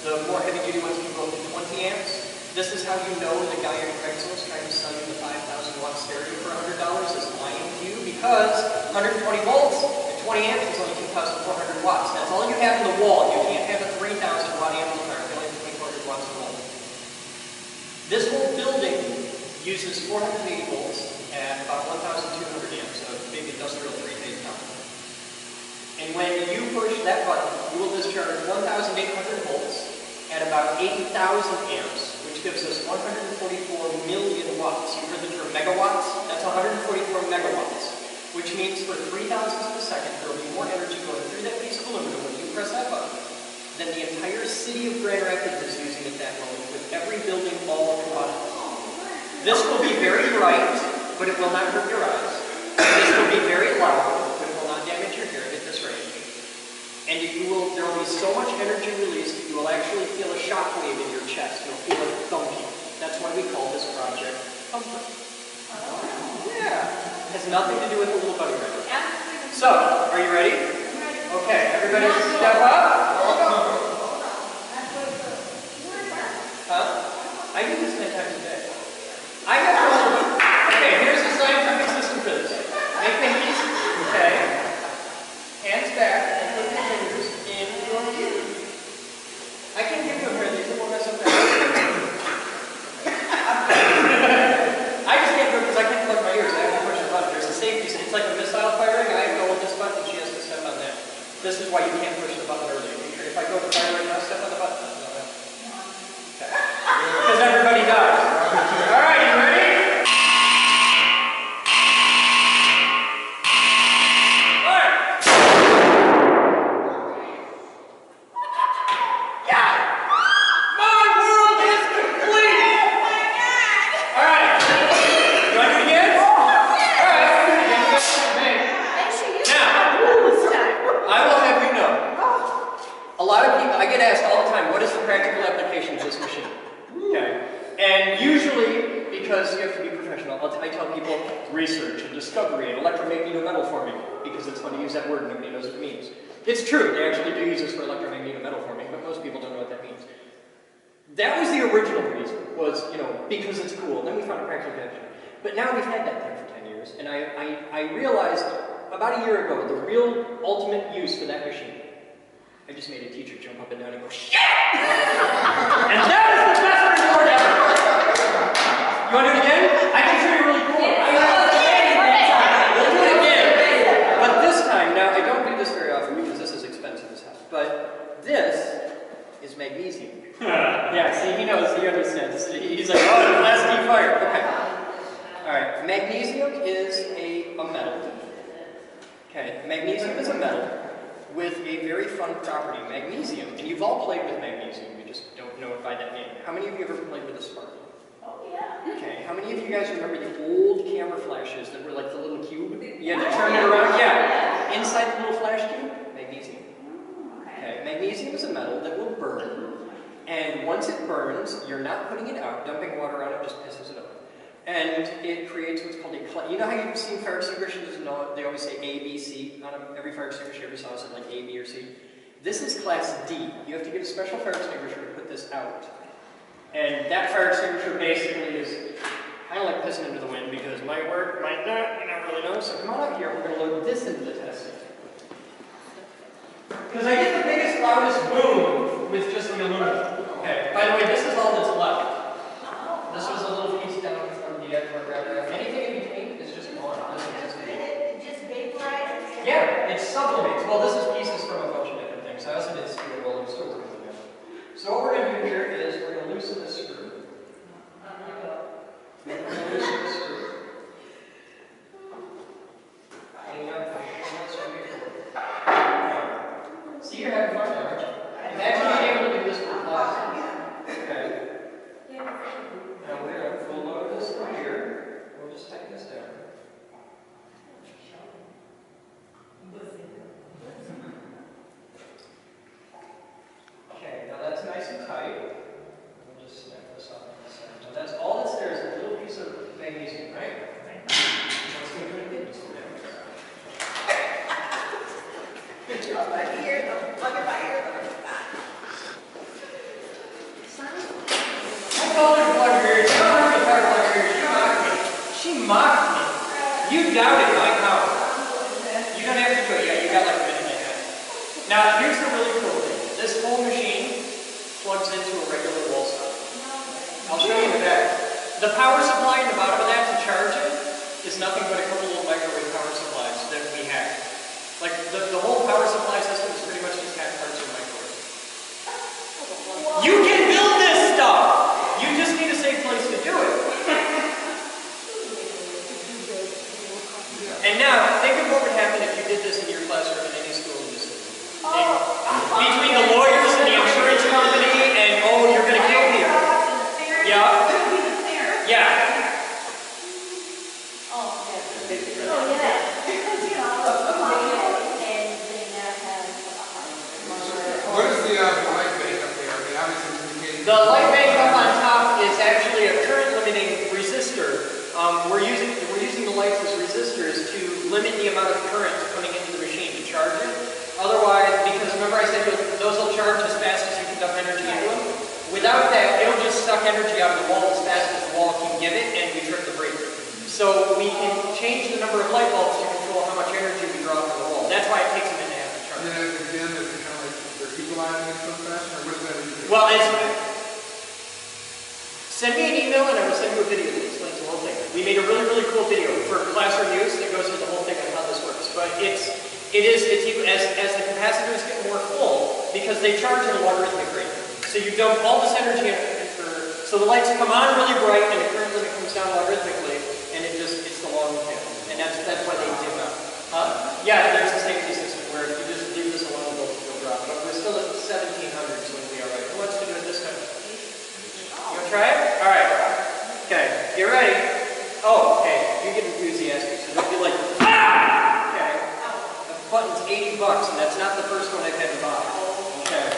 the more heavy-duty ones can go up to 20 amps. This is how you know the guy on Craigslist trying to sell you the 5,000 watt stereo for $100 is lying to you, because 120 volts at 20 amps is only 2,400 watts. That's all you have in the wall. You can't have a 3,000 watt amplifier. You only have 2,400 watts in the wall. This whole building uses 480 volts at about 1,200 amps, so big industrial three-phase power. And when you push that button, you will discharge 1,800 volts at about 8,000 amps, which gives us 144 million watts. You heard the term megawatts? That's 144 megawatts, which means for 3 thousandths of a second, there will be more energy going through that piece of aluminum when you press that button than the entire city of Grand Rapids is using at that moment, with every building all combined. This will be very bright, but it will not hurt your eyes. This will be very loud, but it will not damage your hearing at this range. And there will be so much energy released that you will actually feel a shock wave in your chest. You'll feel it thumping. That's why we call this project Thumper. Yeah. It has nothing to do with the little bunny rabbit. So, are you ready? Okay, everybody step up. Huh? I do this 10 times a day. I got one. Okay, here's the scientific system for this. Make pinkies. Okay. Hands back and put your fingers in your ears. I can give you a pair of these. It won't mess up that. I just can't do it because I can't plug my ears. I have to push the button. There's a safety. It's like a missile firing. I go with this button. She has to step on that. This is why you can't push the button early. If I go to fire right now, step on the button. Because everybody dies. All right, you ready? I tell people research and discovery and electromagnetometal-forming because it's fun to use that word and nobody knows what it means. It's true, they actually do use this for electromagnetometal-forming, but most people don't know what that means. That was the original reason, was, because it's cool. Then we found a practical connection. But now we've had that thing for 10 years, and I realized about a year ago the real ultimate use for that machine. I just made a teacher jump up and down and go, shit! And that is the best reward ever! You want to do it again? I can show you really cool. We'll do it again. But this time, now I don't do this very often because this is expensive as hell. But this is magnesium. Yeah, see, he knows, he understands. He's like, oh, the last deep fire. Okay. Alright, magnesium is a metal. Okay, magnesium is a metal with a very fun property, magnesium. And you've all played with magnesium, you just don't know it by that name. How many of you ever played with a sparkle? Okay, how many of you guys remember the old camera flashes that were like the little cube? You had to turn it around? Yeah. Inside the little flash cube, magnesium. Okay, magnesium is a metal that will burn. And once it burns, you're not putting it out. Dumping water on it just pisses it up. And it creates what's called a... You know how you've seen fire extinguishers? They always say A, B, C on them? Every fire extinguisher you ever saw said like A, B, or C. This is class D. You have to get a special fire extinguisher to put this out. And that fire extinguisher basically is kind of like pissing into the wind because might work, might not, you never really know. So come on up here, we're going to load this into the test set. Because I get the biggest, loudest boom with just the aluminum. Okay, by the way, this is all that's left. This was a little piece down from the grab. Anything in between is just gone.
It just vaporizes?
Yeah, it sublimates. Well, this is pieces from a bunch of different things. I also did steel roll and stores. So what we're going to do here is we're going to loosen this screw. We're going to loosen this screw. See, you're having fun now, aren't you? Imagine being able to do this with glass. Okay. Now we're going to full load this right here. We'll just tighten this down. You doubted my power. You don't have to do it yet. You got like a minute and a half. Now, here's the really cool thing. This whole machine plugs into a regular wall socket. I'll show you in the back. The power supply in the bottom of that to charge it is nothing but a couple little microwave power supplies that we have. Like, the whole power supply system is pretty much just half parts of a microwave. You can build this stuff! You just need a safe place to do it. And now, think of what would happen if you did this in your classroom in any school in this city. Between the lawyers and the insurance company and, oh, you're going to kill me. Yeah? Yeah.
What is the light bank up there? I mean, obviously it's indicating.
The light bank up on top is actually a current limiting resistor. We're using the lights as resistors to limit the amount of current coming into the machine to charge it. Otherwise, because remember I said those will charge as fast as you conduct energy into them? Without that, it'll just suck energy out of the wall as fast as the wall can give it, and we trip the breaker. So we can change the number of light bulbs to control how much energy we draw from the wall. That's why it takes a minute and a half to charge.
And then as it dim, is it kind of like they're equalizing in some fashion, or what does that mean?
Well, send me an email and I will send you a video that explains the whole thing. We made a really, really cool video for classroom use that goes through the whole thing on how this works. But as the capacitors get more full, because they charge at a logarithmic rate. So you dump all this energy in, so the lights come on really bright and the current limit comes down logarithmically, and it's the long tail. And that's why they dim out. Yeah, there's a safety system where if you just leave this alone, it'll drop. But we're still at 1700, so it'll be alright. Who wants to do it this time? You want to try it? Alright. Okay, get ready. Oh, okay, you get enthusiastic, so don't be like, ah! Okay. The button's $80, and that's not the first one I've had to buy. Okay.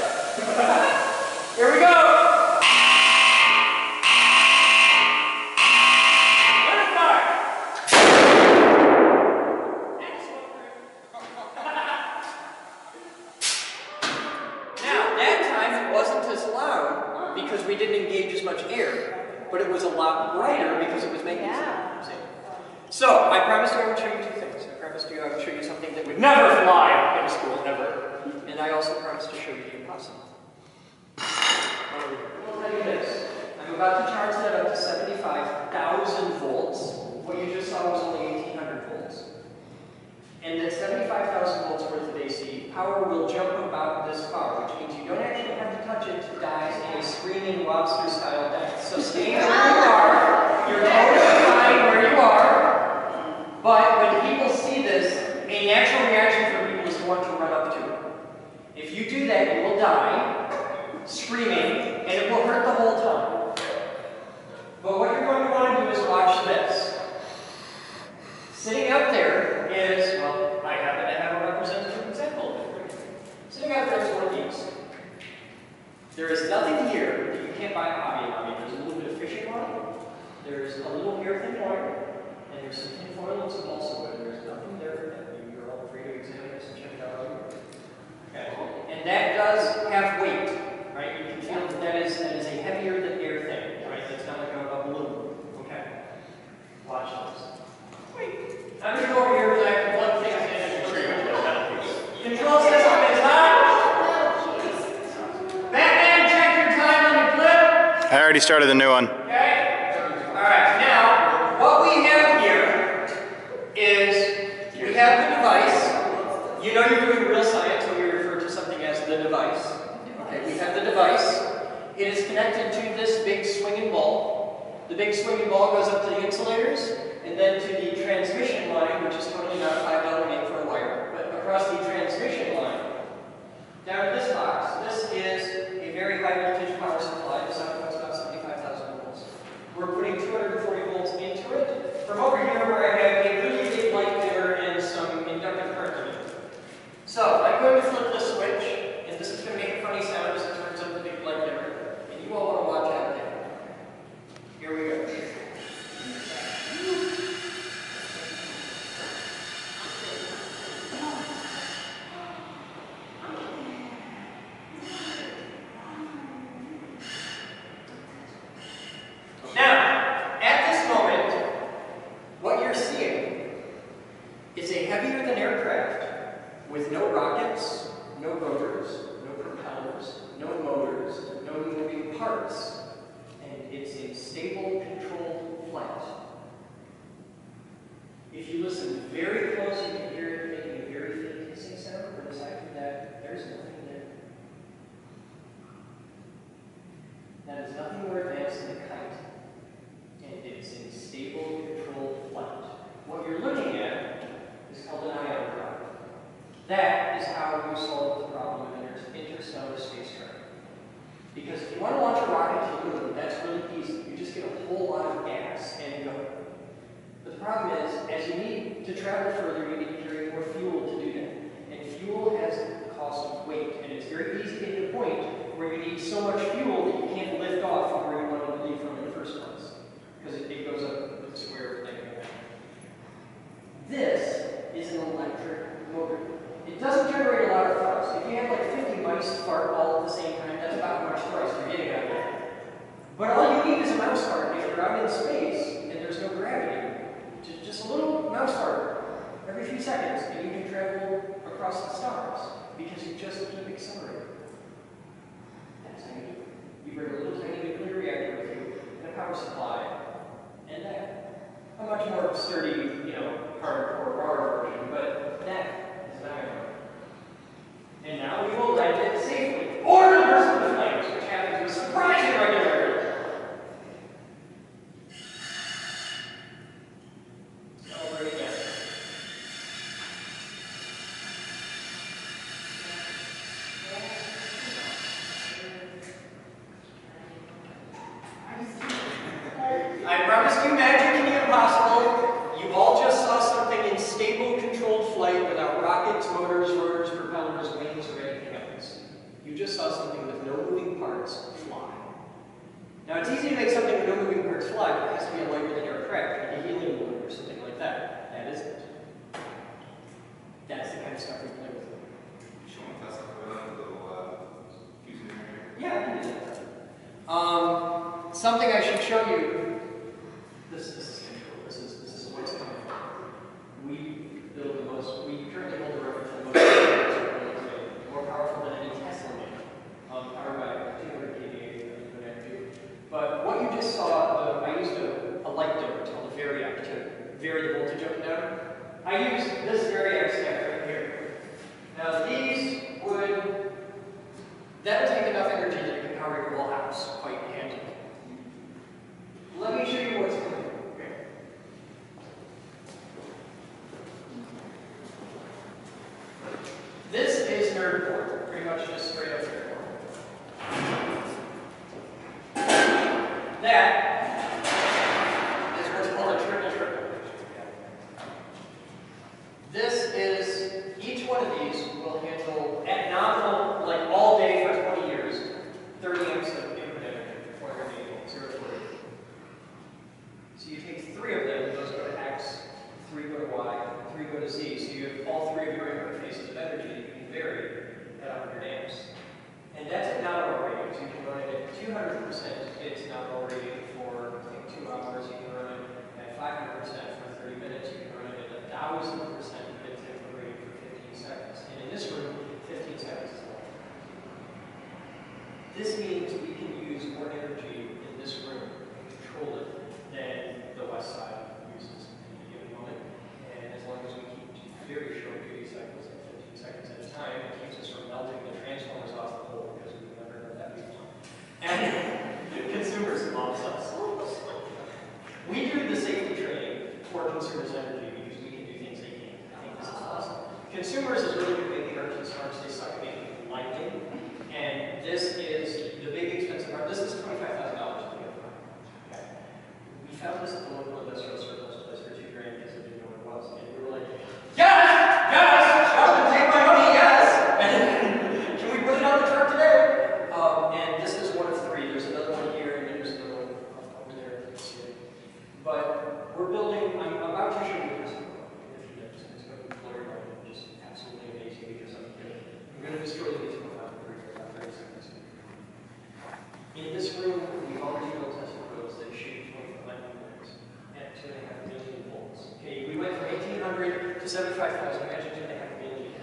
Here we go! Now, that time it wasn't as loud because we didn't engage as much air, but it was a lot brighter because it was making sound. See? So, I promised you I would show you two things. I promised you I would show you something that would never fly in a school, never. And I also promised to show you the impossible. I'll tell you this. I'm about to charge that up to 75,000 volts. What you just saw was only 1,800 volts. And that 75,000 volts worth of AC power will jump about this far, which means you don't actually have to touch it to die in a screaming lobster-style death. So stay where you are. You're totally fine where you are. But when people see this, a natural reaction for people is to want to run up to it. If you do that, you will die, screaming, and it will hurt the whole time. But what you're going to want to do is watch this. Sitting up there is, well, I happen to have a representative example of it. Sitting up there is one of these. There is nothing here that you can't buy a hobby lobby. There's a little bit of fishing line, there's a little hair thin wire, and there's some tin foil and some balsa wood. There's nothing there for that. You're all free to examine this and check it out. Okay. And that does have weight, right? You can feel that is a heavier than air thing, right? That's not like a balloon. Okay. Watch this. Wait. I'm going to go over here because I have to plug things in and show you. Control system is on. Batman, check your time on your clip.
I already started the new one.
Okay. Alright, now, what we have here is we have the device. You know you're doing real science when you refer to something as the device. Okay, we have the device. It is connected to this big swinging ball. The big swinging ball goes up to the insulators, and then to the transmission line, which is totally not a $5 name for a wire, but across the transmission line, down to this box. This is a very high voltage power supply. This outputs about 75,000 volts. We're putting 240 volts into it. From over here where I have a really big light dimmer and some inductive current in it. So I'm going to flip the switch, and this is going to make a funny sound as it turns up the big light dimmer. And you all want to watch out there. Here we go. a stable, controlled flight. If you listen very close, you can hear it making a very faint hissing sound, but aside from that, there's nothing there. That is nothing more advanced than a kite, and it's in stable, controlled flight. What you're looking at is called an ion drive. That is how you solve the problem of interstellar space travel. Because if you want to launch a rocket to the moon, that's really easy. You just get a whole lot of gas and go. But the problem is, as you need to travel further, you need to carry more fuel to do that. And fuel has the cost of weight, and it's very easy to get to a point where you need so much fuel that you can't lift off from where you wanted to leave from in the first place. Because it goes up with the square thing. This is an electric motor. It doesn't generate a lot of thrust. If you have like 50 mice fart all at the same time, that's about how much thrust you're getting out of it. But all you need is a mouse fart if you're out in space and there's no gravity. Just a little mouse fart every few seconds, and you can travel across the stars because you just keep accelerating. That's how you do it. You bring a little tiny nuclear reactor with you and a power supply, and that. A much more sturdy, hardcore bar version, but that is an iron. And now we will land it safely, or reverse the flames, which happens with surprising regularity. Celebrate again. I promised you magic in the impossible. You all just saw something in stable, controlled flight without rockets, motors, rotors, propellers, wings, or anything else. You just saw something with no moving parts fly. Now, it's easy to make something with no moving parts fly, but it has to be a lighter than air craft, like a helium balloon or something like that. That is it. That's the kind of stuff we play with. Yeah, I can do that. Something I should show you. This is control. This is what's coming from. We currently hold the record for the most more powerful than any Tesla made, powered by 200 kVA. But what you just saw, I used a light dimmer, it's called a variac, to vary the voltage up and down. I used this variac step right here. Now that would take enough energy that it could power your whole house quite handily. Let me show you what's coming. Okay. This is nerdcore, pretty much just straight up nerdcore. That is what's called a triple. This is, each one of these will handle, at nominal, like all day for 20 years, 30 amps of input energy, 480 volts, 0 to 40. So you take 3 of them, those go to X, 3 go to Y, 3 go to Z, so you have all 3 of your interfaces of energy that you can vary at 100 amps. And that's at nominal rating, so you can run it at 200%, it's nominal rating for, I think, 2 hours, you can run it at 500% for 30 minutes, you can run it at 1,000% of its input rating for 15 seconds. And in this room, 15 seconds is long. This means we can use more energy in this room and control it than the west side uses in a given moment. And as long as we keep very short duty cycles at 15 seconds at a time, it keeps us from melting the transformers off the pole because we've never done that before. And consumers love us. We do the safety training for consumers' energy because we can do things they can't. I think this is awesome. Consumers is really good making merchant smarts. They suck at making lighting. And this is the big expensive part. This is $25,000 to get from. Okay. We found this at the local industrial surplus place for $2 grand because we didn't know what it was. And we were like, yes! Yes! Y'all can take my money, yes! Can we put it on the truck today? And this is one of 3. There's another one here, and there's another one over there. But we're building, I'm about to show you this one. It's going to be blurry, but just absolutely amazing because I'm going to destroy these without 30 seconds. In this room, we've already built test coils that shoot 20-foot lightning bolts at 2.5 million volts. Okay, we went from 1,800 to 75,000. Imagine 2.5 million.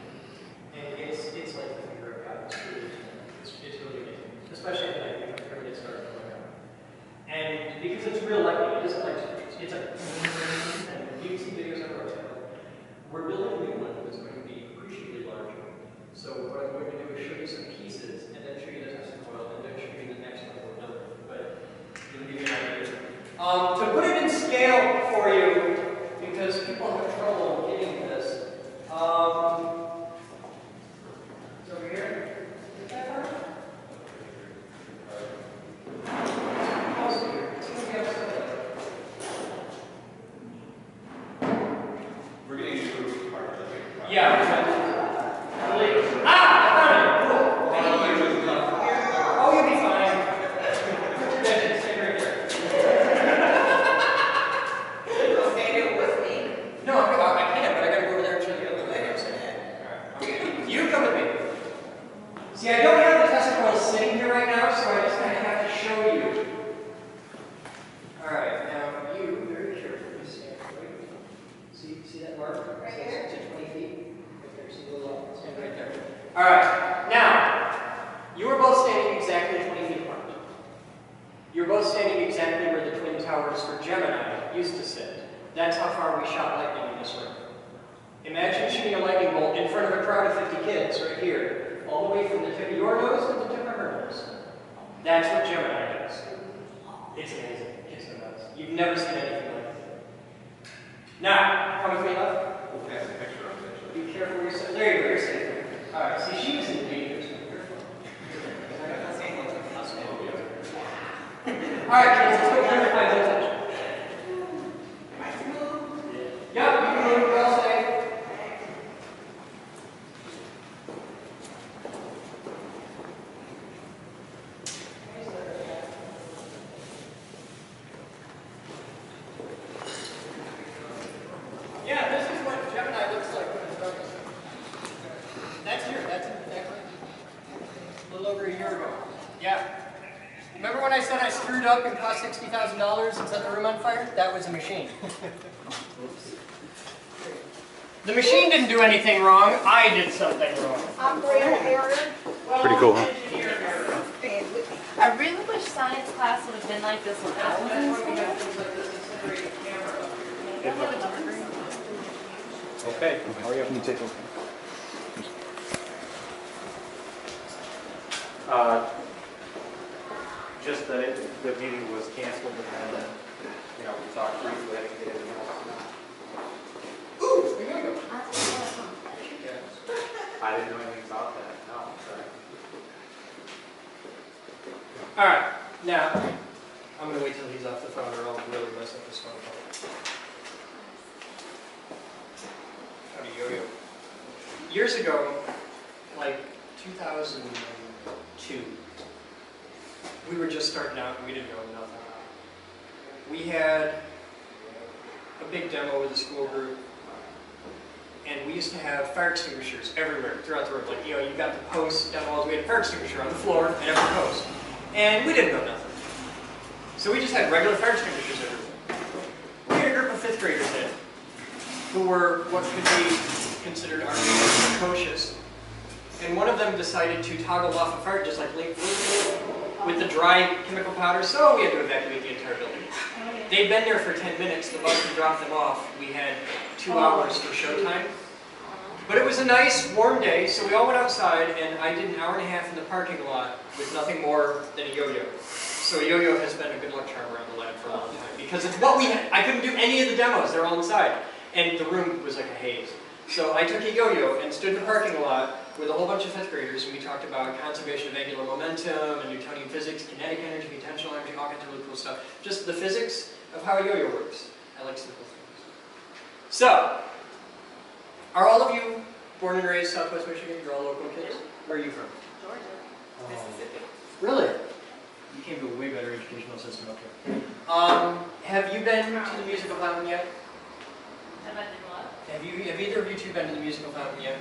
And it's like the finger of God. It's really amazing. Especially at night, when it starts going out. And And because it's real lightning, it doesn't like it's a and you can see videos on our website. We're building a new one that's going to be appreciably larger. So what I'm going to do is show you some pieces and then show you the testing coil and then show you the next one we're building. But it'll give you an idea. To put it in scale for you, because people have trouble getting this. It's over here. Is that far?
We're getting into a part of the
Yeah. Ah! I found it! Cool. Oh, you'll be fine. Stay right there. No, I can't, but I gotta go over there and show you the other layers. Alright. You come with me. See, I don't have the test coil sitting here right now, so I just kind of have to show you. Alright, now you very carefully stand right. See that mark?
Right here?
To 20 feet. Right there, see the little stand right there. Alright, now, you are both standing exactly 20 feet apart. You're both standing exactly where the twin towers for Gemini used to sit. That's how far we shot lightning in this room. Imagine shooting a lightning bolt in front of a crowd of 50 kids right here, all the way from the tip of your nose to the tip of her nose. That's what Gemini does. It's amazing. Kids know that. You've never seen anything like it. Now, come with me, love.
Okay, picture of it.
Be careful where you're sitting. There you go, you're safe. Alright, see, she was in danger, so you're Alright, kids, let's go try to find attention. Yep, you can move, we're all safe. Yeah, this is what Gemini looks like when it's dark. That's exactly a little over a year ago. Yeah. Remember when I said I screwed up and cost $60,000 and set the room on fire? That was a machine. The machine didn't do anything wrong. I did something wrong.
Operator error.
Pretty cool, huh?
I really wish science class would have been like this when I was in school.
Okay, how are you? You take
Just that the meeting was canceled and then, we talked briefly, I didn't get anything else.
Ooh, there you go.
I didn't know anything about that, no, sorry.
Alright, now, I'm going to wait till he's off the phone or I'll really mess up this phone call. Howdy yo-yo. Years ago, like 2002, we were just starting out and we didn't know nothing. We had a big demo with a school group and we used to have fire extinguishers everywhere throughout the room. Like, you got the posts down the walls, we had a fire extinguisher on the floor and every post. And we didn't know nothing. So we just had regular fire extinguishers everywhere. We had a group of 5th graders in who were what could be considered arguably precocious. And one of them decided to toggle off a fire, just like with the dry chemical powder, so we had to evacuate the entire building. They'd been there for 10 minutes, the bus had dropped them off. We had 2 hours for showtime. But it was a nice, warm day, so we all went outside, and I did an hour and a half in the parking lot with nothing more than a yo-yo. So a yo-yo has been a good luck charm around the lab for a long time, because it's what we had. I couldn't do any of the demos, they're all inside. And the room was like a haze. So I took a yo-yo and stood in the parking lot with a whole bunch of 5th graders, and we talked about conservation of angular momentum, and Newtonian physics, kinetic energy, potential energy, all kinds of really cool stuff. Just the physics of how a yo-yo works. I like simple things. So, are all of you born and raised Southwest Michigan? You're all local kids? Where are you from?
Georgia.
Mississippi. Really? You came to a way better educational system up here. Have you been to the musical fountain yet?
Have I done what?
Have either of you two been to the musical fountain yet?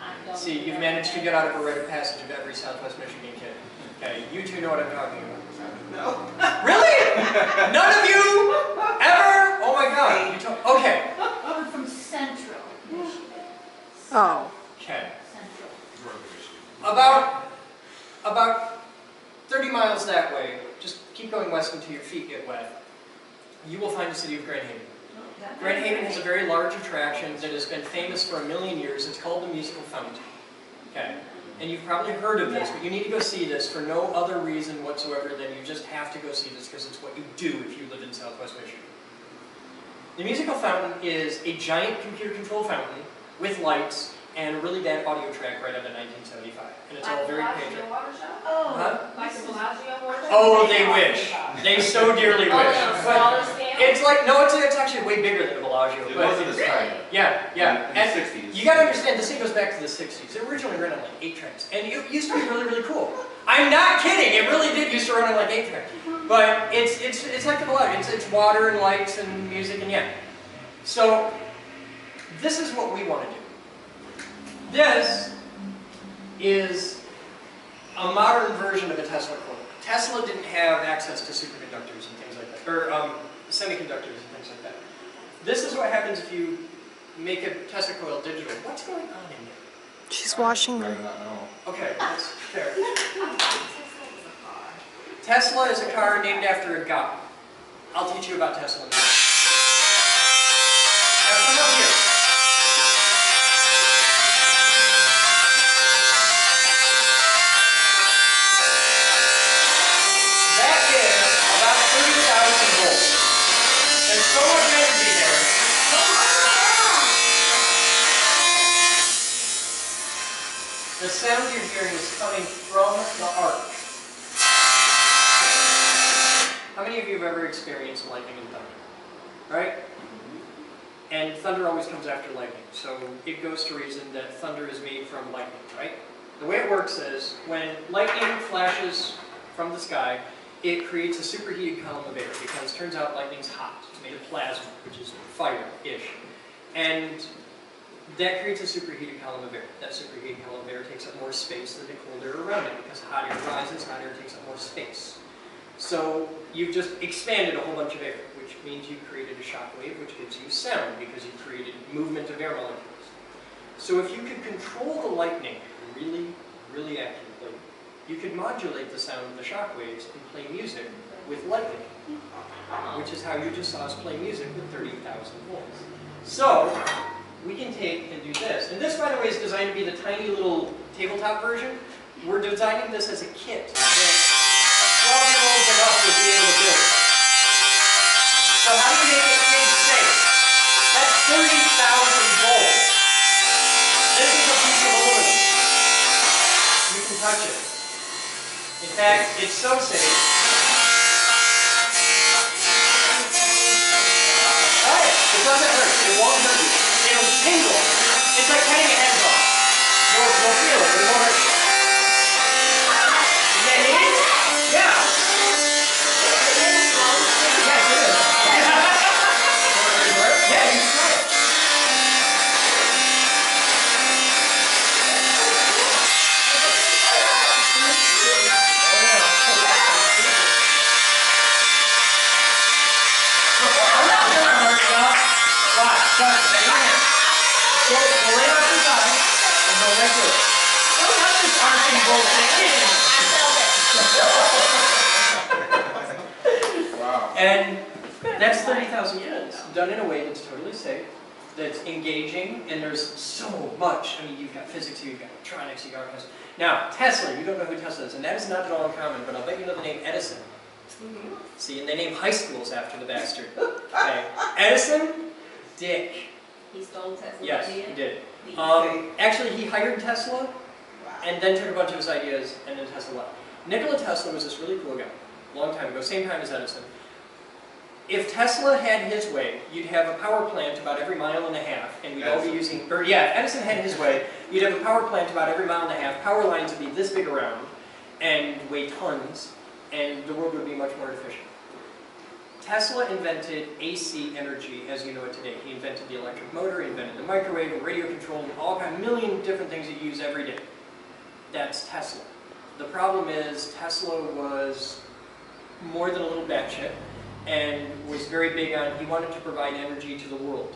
I don't
See,
think
you've
I-
managed to get out of a rite of passage of every Southwest Michigan kid. Okay, you two know what I'm talking about.
No.
Really? None of you ever? Oh my God! Okay.
I'm from Central Michigan.
Oh.
Okay.
Central.
About 30 miles that way. Just keep going west until your feet get wet. you will find the city of Grand Haven. Grand Haven has a very large attraction that has been famous for a million years. It's called the Musical Fountain. Okay? And you've probably heard of this, but you need to go see this for no other reason whatsoever than you just have to go see this because it's what you do if you live in Southwest Michigan. The Musical Fountain is a giant computer-controlled fountain with lights and a really bad audio track right out of 1975. And it's all very painted. Huh?
Like the Bellagio water show?
Oh, they wish. They so dearly wish.
Smaller scale?
It's like, no, it's actually way bigger than the Bellagio.
It
but-
wasn't as tight.
Yeah, yeah.
In the
And
60s.
you gotta understand, this thing goes back to the 60s. It originally ran on like 8 trains. And it used to be really, really cool. I'm not kidding, it really did used to run on like 8 trains. But it's like the Bellagio. It's water and lights and music and yeah. So, this is what we want to do. This is a modern version of a Tesla coil. Tesla didn't have access to superconductors and things like that, or semiconductors and things like that. This is what happens if you make a Tesla coil digital. What's going on in there?
She's washing
I
them.
do not know.
Okay, that's fair. Tesla is a car named after a god. I'll teach you about Tesla in a minute. Now come up here. That is about 30,000 volts. There's so much energy there. The sound you're hearing is coming from the arc. How many of you have ever experienced lightning and thunder? Right? And thunder always comes after lightning. So it goes to reason that thunder is made from lightning, right? The way it works is when lightning flashes from the sky, it creates a superheated column of air because it turns out lightning's hot. It's made of plasma, which is fire-ish. And that creates a superheated column of air. That superheated column of air takes up more space than the cold air around it because hot air rises, hot air takes up more space. So you've just expanded a whole bunch of air, which means you created a shock wave, which gives you sound because you created movement of air molecules. So if you could control the lightning really, really accurately, you could modulate the sound of the shock waves and play music with lightning, which is how you just saw us play music with 30,000 volts. So we can take and do this. And this, by the way, is designed to be the tiny little tabletop version. We're designing this as a kit that 12-year-olds and up would be able to build. So how do you make it kid safe? That's 30,000 volts. This is a piece of aluminum. You can touch it. In fact, it's so safe. Try it. It doesn't hurt. It won't hurt you. It'll tingle. It's like cutting a head off. You'll feel it, but it won't hurt you. Is that neat? Yeah. Yes, it is. Yeah, you can try it. I'm not gonna hurt you. Watch, trust me. Go lay on the side and go right through it. Don't have this arcing bullshit.
Wow.
And that's 30,000 volts done in a way that's totally safe, that's engaging, and there's so much. I mean, you've got physics, you've got electronics, you've got all kinds of. Now, Tesla, you don't know who Tesla is, and that is not at all uncommon, but I'll bet you know the name Edison. See, and they name high schools after the bastard. Okay. Edison, Dick.
He stole Tesla's
Yes,
idea?
he did. Actually, he hired Tesla, and then took a bunch of his ideas, and then Tesla left. Nikola Tesla was this really cool guy, long time ago, same time as Edison. If Tesla had his way, you'd have a power plant about every mile and a half, and we'd all be using, or yeah, if Edison had his way, you'd have a power plant about every mile and a half, power lines would be this big around, and weigh tons, and the world would be much more efficient. Tesla invented AC energy as you know it today. He invented the electric motor, he invented the microwave, and radio control, and all kind of million different things that you use every day. That's Tesla. The problem is Tesla was more than a little batshit, and was very big on, he wanted to provide energy to the world.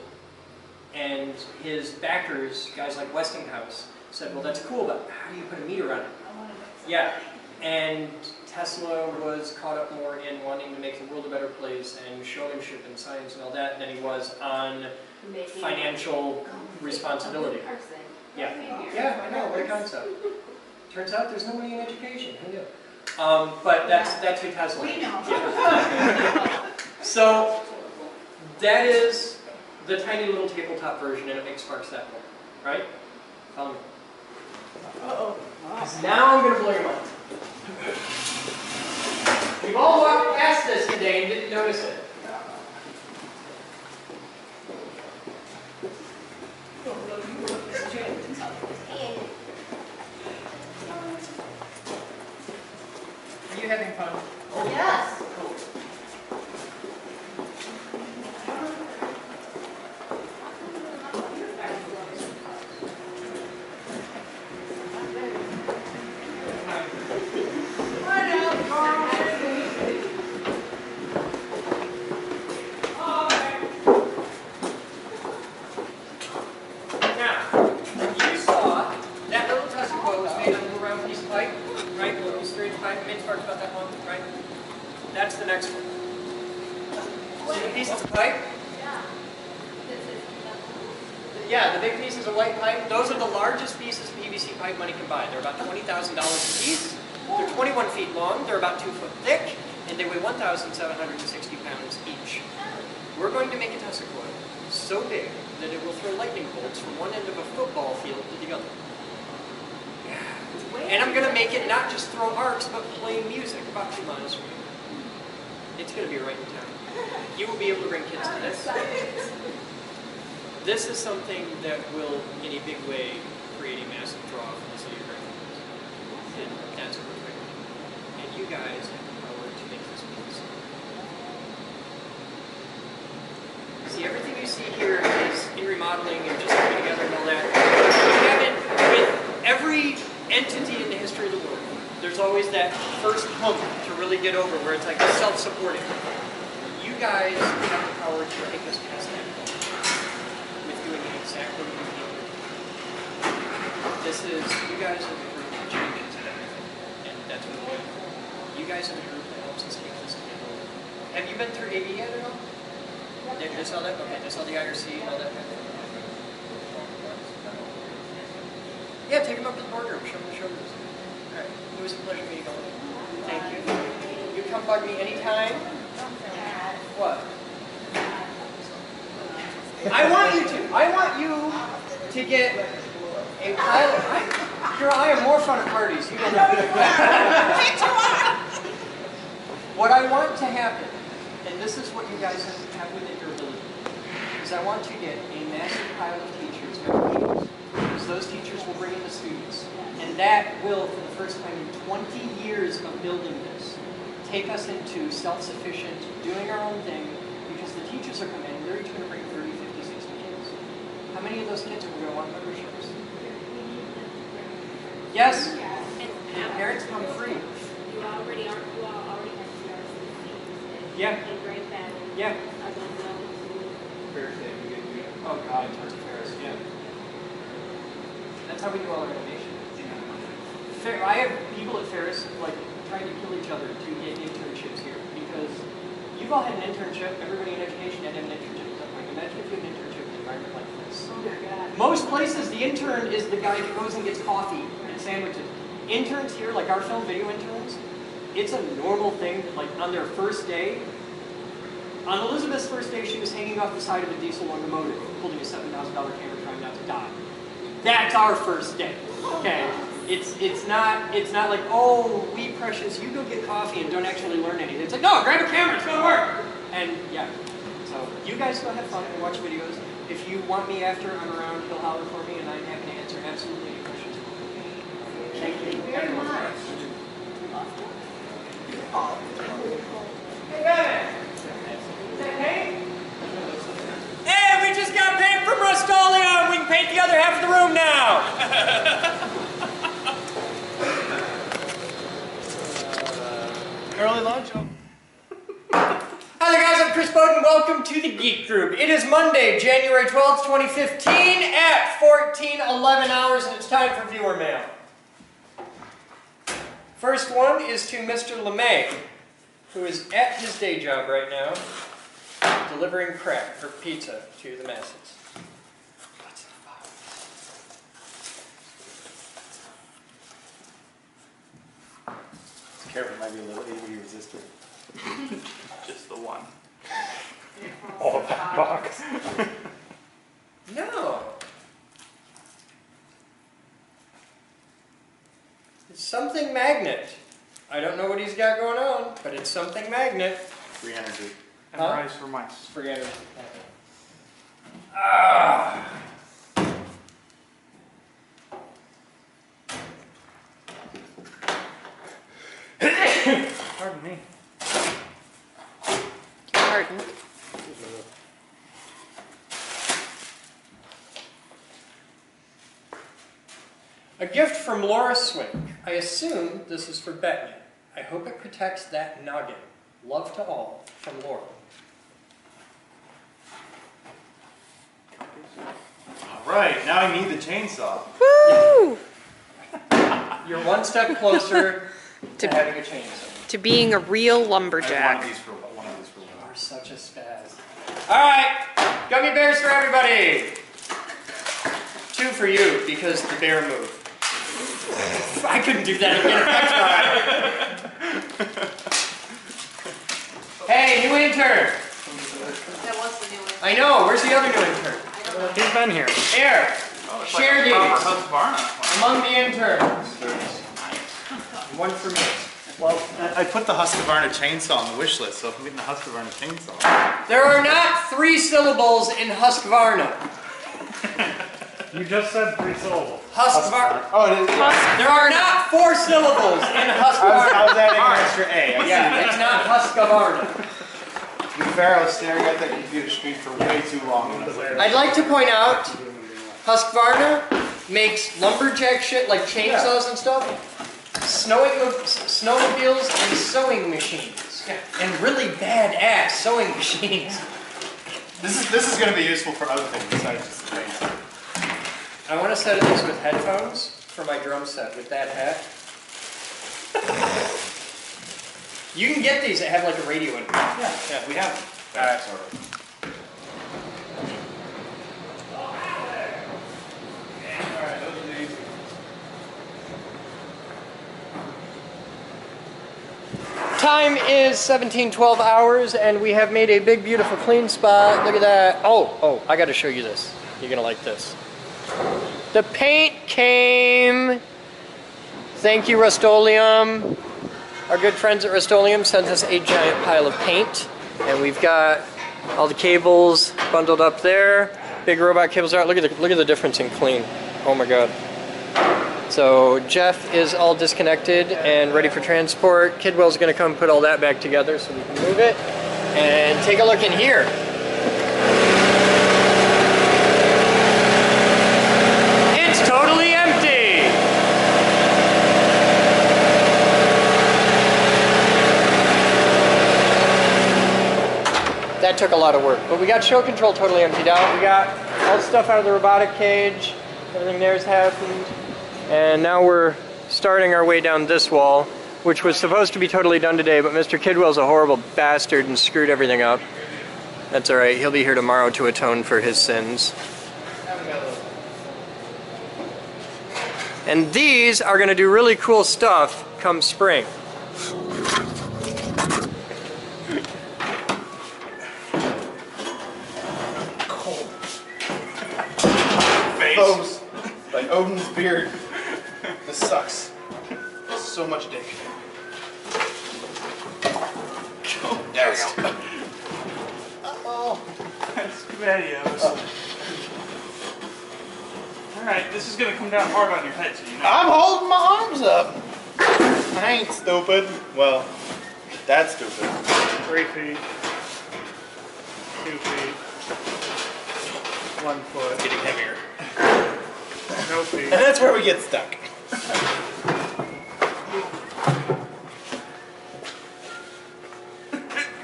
And his backers, guys like Westinghouse, said, well, that's cool, but how do you put a meter on it? Yeah, and Tesla was caught up more in wanting to make the world a better place and showmanship and science and all that than he was on financial responsibility. Yeah, yeah, I know, what a concept. Turns out there's no money in education, who knew? But that's who Tesla is.
We know.
Yeah. So, that is the tiny little tabletop version, and it makes sparks that way, right? Follow me. Uh-oh. Now I'm going to blow your mind. We've all walked past this today and didn't notice it. Are you having fun?
Yes.
That's the next one. See the pieces of pipe? Yeah, the big pieces of white pipe, those are the largest pieces of PVC pipe money can buy. They're about $20,000 a piece. They're 21 feet long, they're about 2 foot thick, and they weigh 1,760 pounds each. We're going to make a Tesla coil so big that it will throw lightning bolts from one end of a football field to the other. And I'm going to make it not just throw arcs, but play music about 2 miles from here. It's going to be right in town. You will be able to bring kids to this. This is something that will, in a big way, create a massive draw for the city of Grand Rapids. And that's what we're doing. And you guys have the power to make this piece. See, everything you see here is in remodeling and just putting together and all that. We have it with every entity in the history of the world. There's always that first hump to really get over where it's like self-supporting. You guys have the power to take us past that point with doing it exactly what you need. This is, you guys are the group that changes everything. And that's what we do. You guys are the group that helps us make this together. Have you been through AV yet at all? Did you saw that? Okay, just saw the IRC and all that kind of thing. Yeah, take them up to the boardroom, show them the shoulders. Alright, it was a pleasure meeting all of you. Thank you. You come bug me anytime. What? I want you to get a pile of... Girl, I have more fun at parties. You don't know. What I want to happen, and this is what you guys have within your ability, is I want to get a massive pile of teachers, because those teachers will bring in the students. And that will, for the first time in 20 years of building this, take us into self-sufficient, doing our own thing, because the teachers are coming in, they're each going to bring 30, 50, 60 kids. How many of those kids are going to want memberships? Yes? And parents come free.
You already have CRC.
Yeah.
And great that.
Yeah.
I don't know.
Oh God, George Ferris, yeah. That's how we do all our innovation. I have people at Ferris like trying to kill each other to get internships here because you've all had an internship. Everybody in education had to have an internship at some point. Imagine if you had an internship in an environment like this.
Oh my God.
Most places, the intern is the guy who goes and gets coffee and sandwiches. Interns here, like our film video interns, it's a normal thing that, like, on their first day. On Elizabeth's first day, she was hanging off the side of a diesel locomotive, holding a $7,000 camera, trying not to die. That's our first day. Okay. It's not like, oh, we precious, you go get coffee and don't actually learn anything. It's like, no, grab a camera, it's gonna work. And yeah, so you guys go have fun and watch videos. If you want me after I'm around, he'll holler for me, and I'm happy to answer absolutely any questions. Thank you very much. Hey, Evan. Is that paint? Hey, we just got paint from Rust-Oleum. We can paint the other half of the room now.
Early lunch?
Hi there guys, I'm Chris Boden. Welcome to the Geek Group. It is Monday, January 12th, 2015 at 14:11 hours, and it's time for viewer mail. First one is to Mr. LeMay, who is at his day job right now, delivering crap or pizza to the masses. What's in the box?
Careful, might be a little AV resistant.
Just the one.
Oh, that box.
No. It's something magnet. I don't know what he's got going on, but it's something magnet.
Free energy.
Huh?
And rice for mice.
Free energy. Ah.
Pardon me.
Pardon.
A gift from Laura Swink. I assume this is for Bettany. I hope it protects that noggin. Love to all, from Laura.
Alright, now I need the chainsaw.
Woo!
You're one step closer to having a chainsaw.
To being a real
I have
lumberjack.
one of these for one.
You're such a spaz. Alright, gummy bears for everybody. 2 for you, because the bear moved. I couldn't do that again if I tried. Hey, new intern.
That was the new one.
I know, where's the other new intern?
He's been here.
Here, share these
Husqvarna.
among the interns. One for me.
Well, I put the Husqvarna chainsaw on the wish list, so if I'm getting the Husqvarna chainsaw.
There are not 3 syllables in Husqvarna.
You just said 3 syllables.
Husqvarna.
Oh, it is.
There are not 4 syllables in
I
Husqvarna.
was adding an extra A.
Yeah, it's not Husqvarna.
To be fair, I was staring at that computer screen for way too long. And I was like,
I'd like to point out, Husqvarna makes lumberjack shit like chainsaws and stuff, snowmobiles and sewing machines, and really badass sewing machines.
this is going to be useful for other things besides just the chainsaw.
I want to set this with headphones for my drum set with that hat. You can get these that have like a radio in it.
Yeah, we have.
Alright.
Sort of. Alright, those are these.
Time is 17:12 hours, and we have made a big, beautiful, clean spot. Look at that. Oh, I got to show you this. You're going to like this. The paint came. Thank you, Rust-Oleum. Our good friends at Rust-Oleum sent us a giant pile of paint, and we've got all the cables bundled up there. Big robot cables out. Look at the difference in clean. Oh my God. So Jeff is all disconnected and ready for transport. Kidwell's going to come put all that back together so we can move it. And take a look in here. It's totally empty. That took a lot of work, but we got show control totally emptied out. We got all the stuff out of the robotic cage. Everything there's happened. And now we're starting our way down this wall, which was supposed to be totally done today, but Mr. Kidwell's a horrible bastard and screwed everything up. That's alright, he'll be here tomorrow to atone for his sins. And these are going to do really cool stuff come spring.
Face. Like Odin's beard. This sucks. So much dick. There we go. Uh-oh.
That's spaghettios. Alright, this is gonna come down hard on your head, so you know.
I'm holding my arms up. I ain't stupid. Well, that's stupid.
3 feet. 2 feet. 1 foot.
Getting heavier.
No feet.
And that's where we get stuck.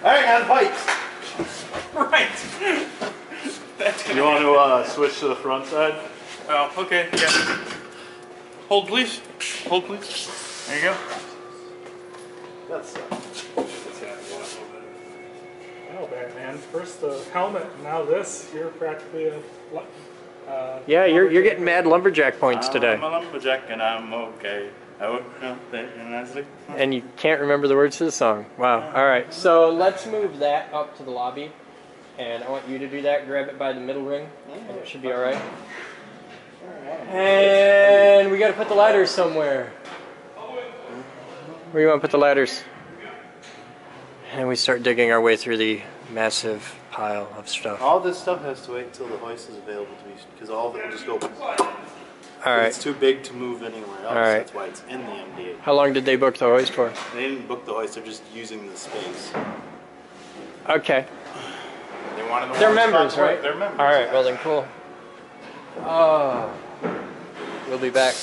Alright, now the pipes.
Right.
You want to switch to the front side?
Oh, okay, yeah. Hold please. Hold please. There you go.
That's
Oh, Batman. First the helmet, now this. You're practically a.
Yeah, you're getting mad lumberjack points today.
I'm a lumberjack and I'm okay. I woke up there and I sleep.
And you can't remember the words to the song. Wow. All right, so let's move that up to the lobby. And I want you to do that. Grab it by the middle ring, and it should be all right. And we got to put the ladders somewhere. Where do you want to put the ladders? And we start digging our way through the massive pile of stuff.
All this stuff has to wait until the hoist is available to me because all of it will just go.
All right.
It's too big to move anywhere else.
All right.
That's why it's in the MD8.
How long did they book the hoist for?
They didn't book the hoist. They're just using the space.
Okay.
They wanted the
They're
warm spot
members,
to work.
right?
They're members.
All right. Well then, cool. We'll be back.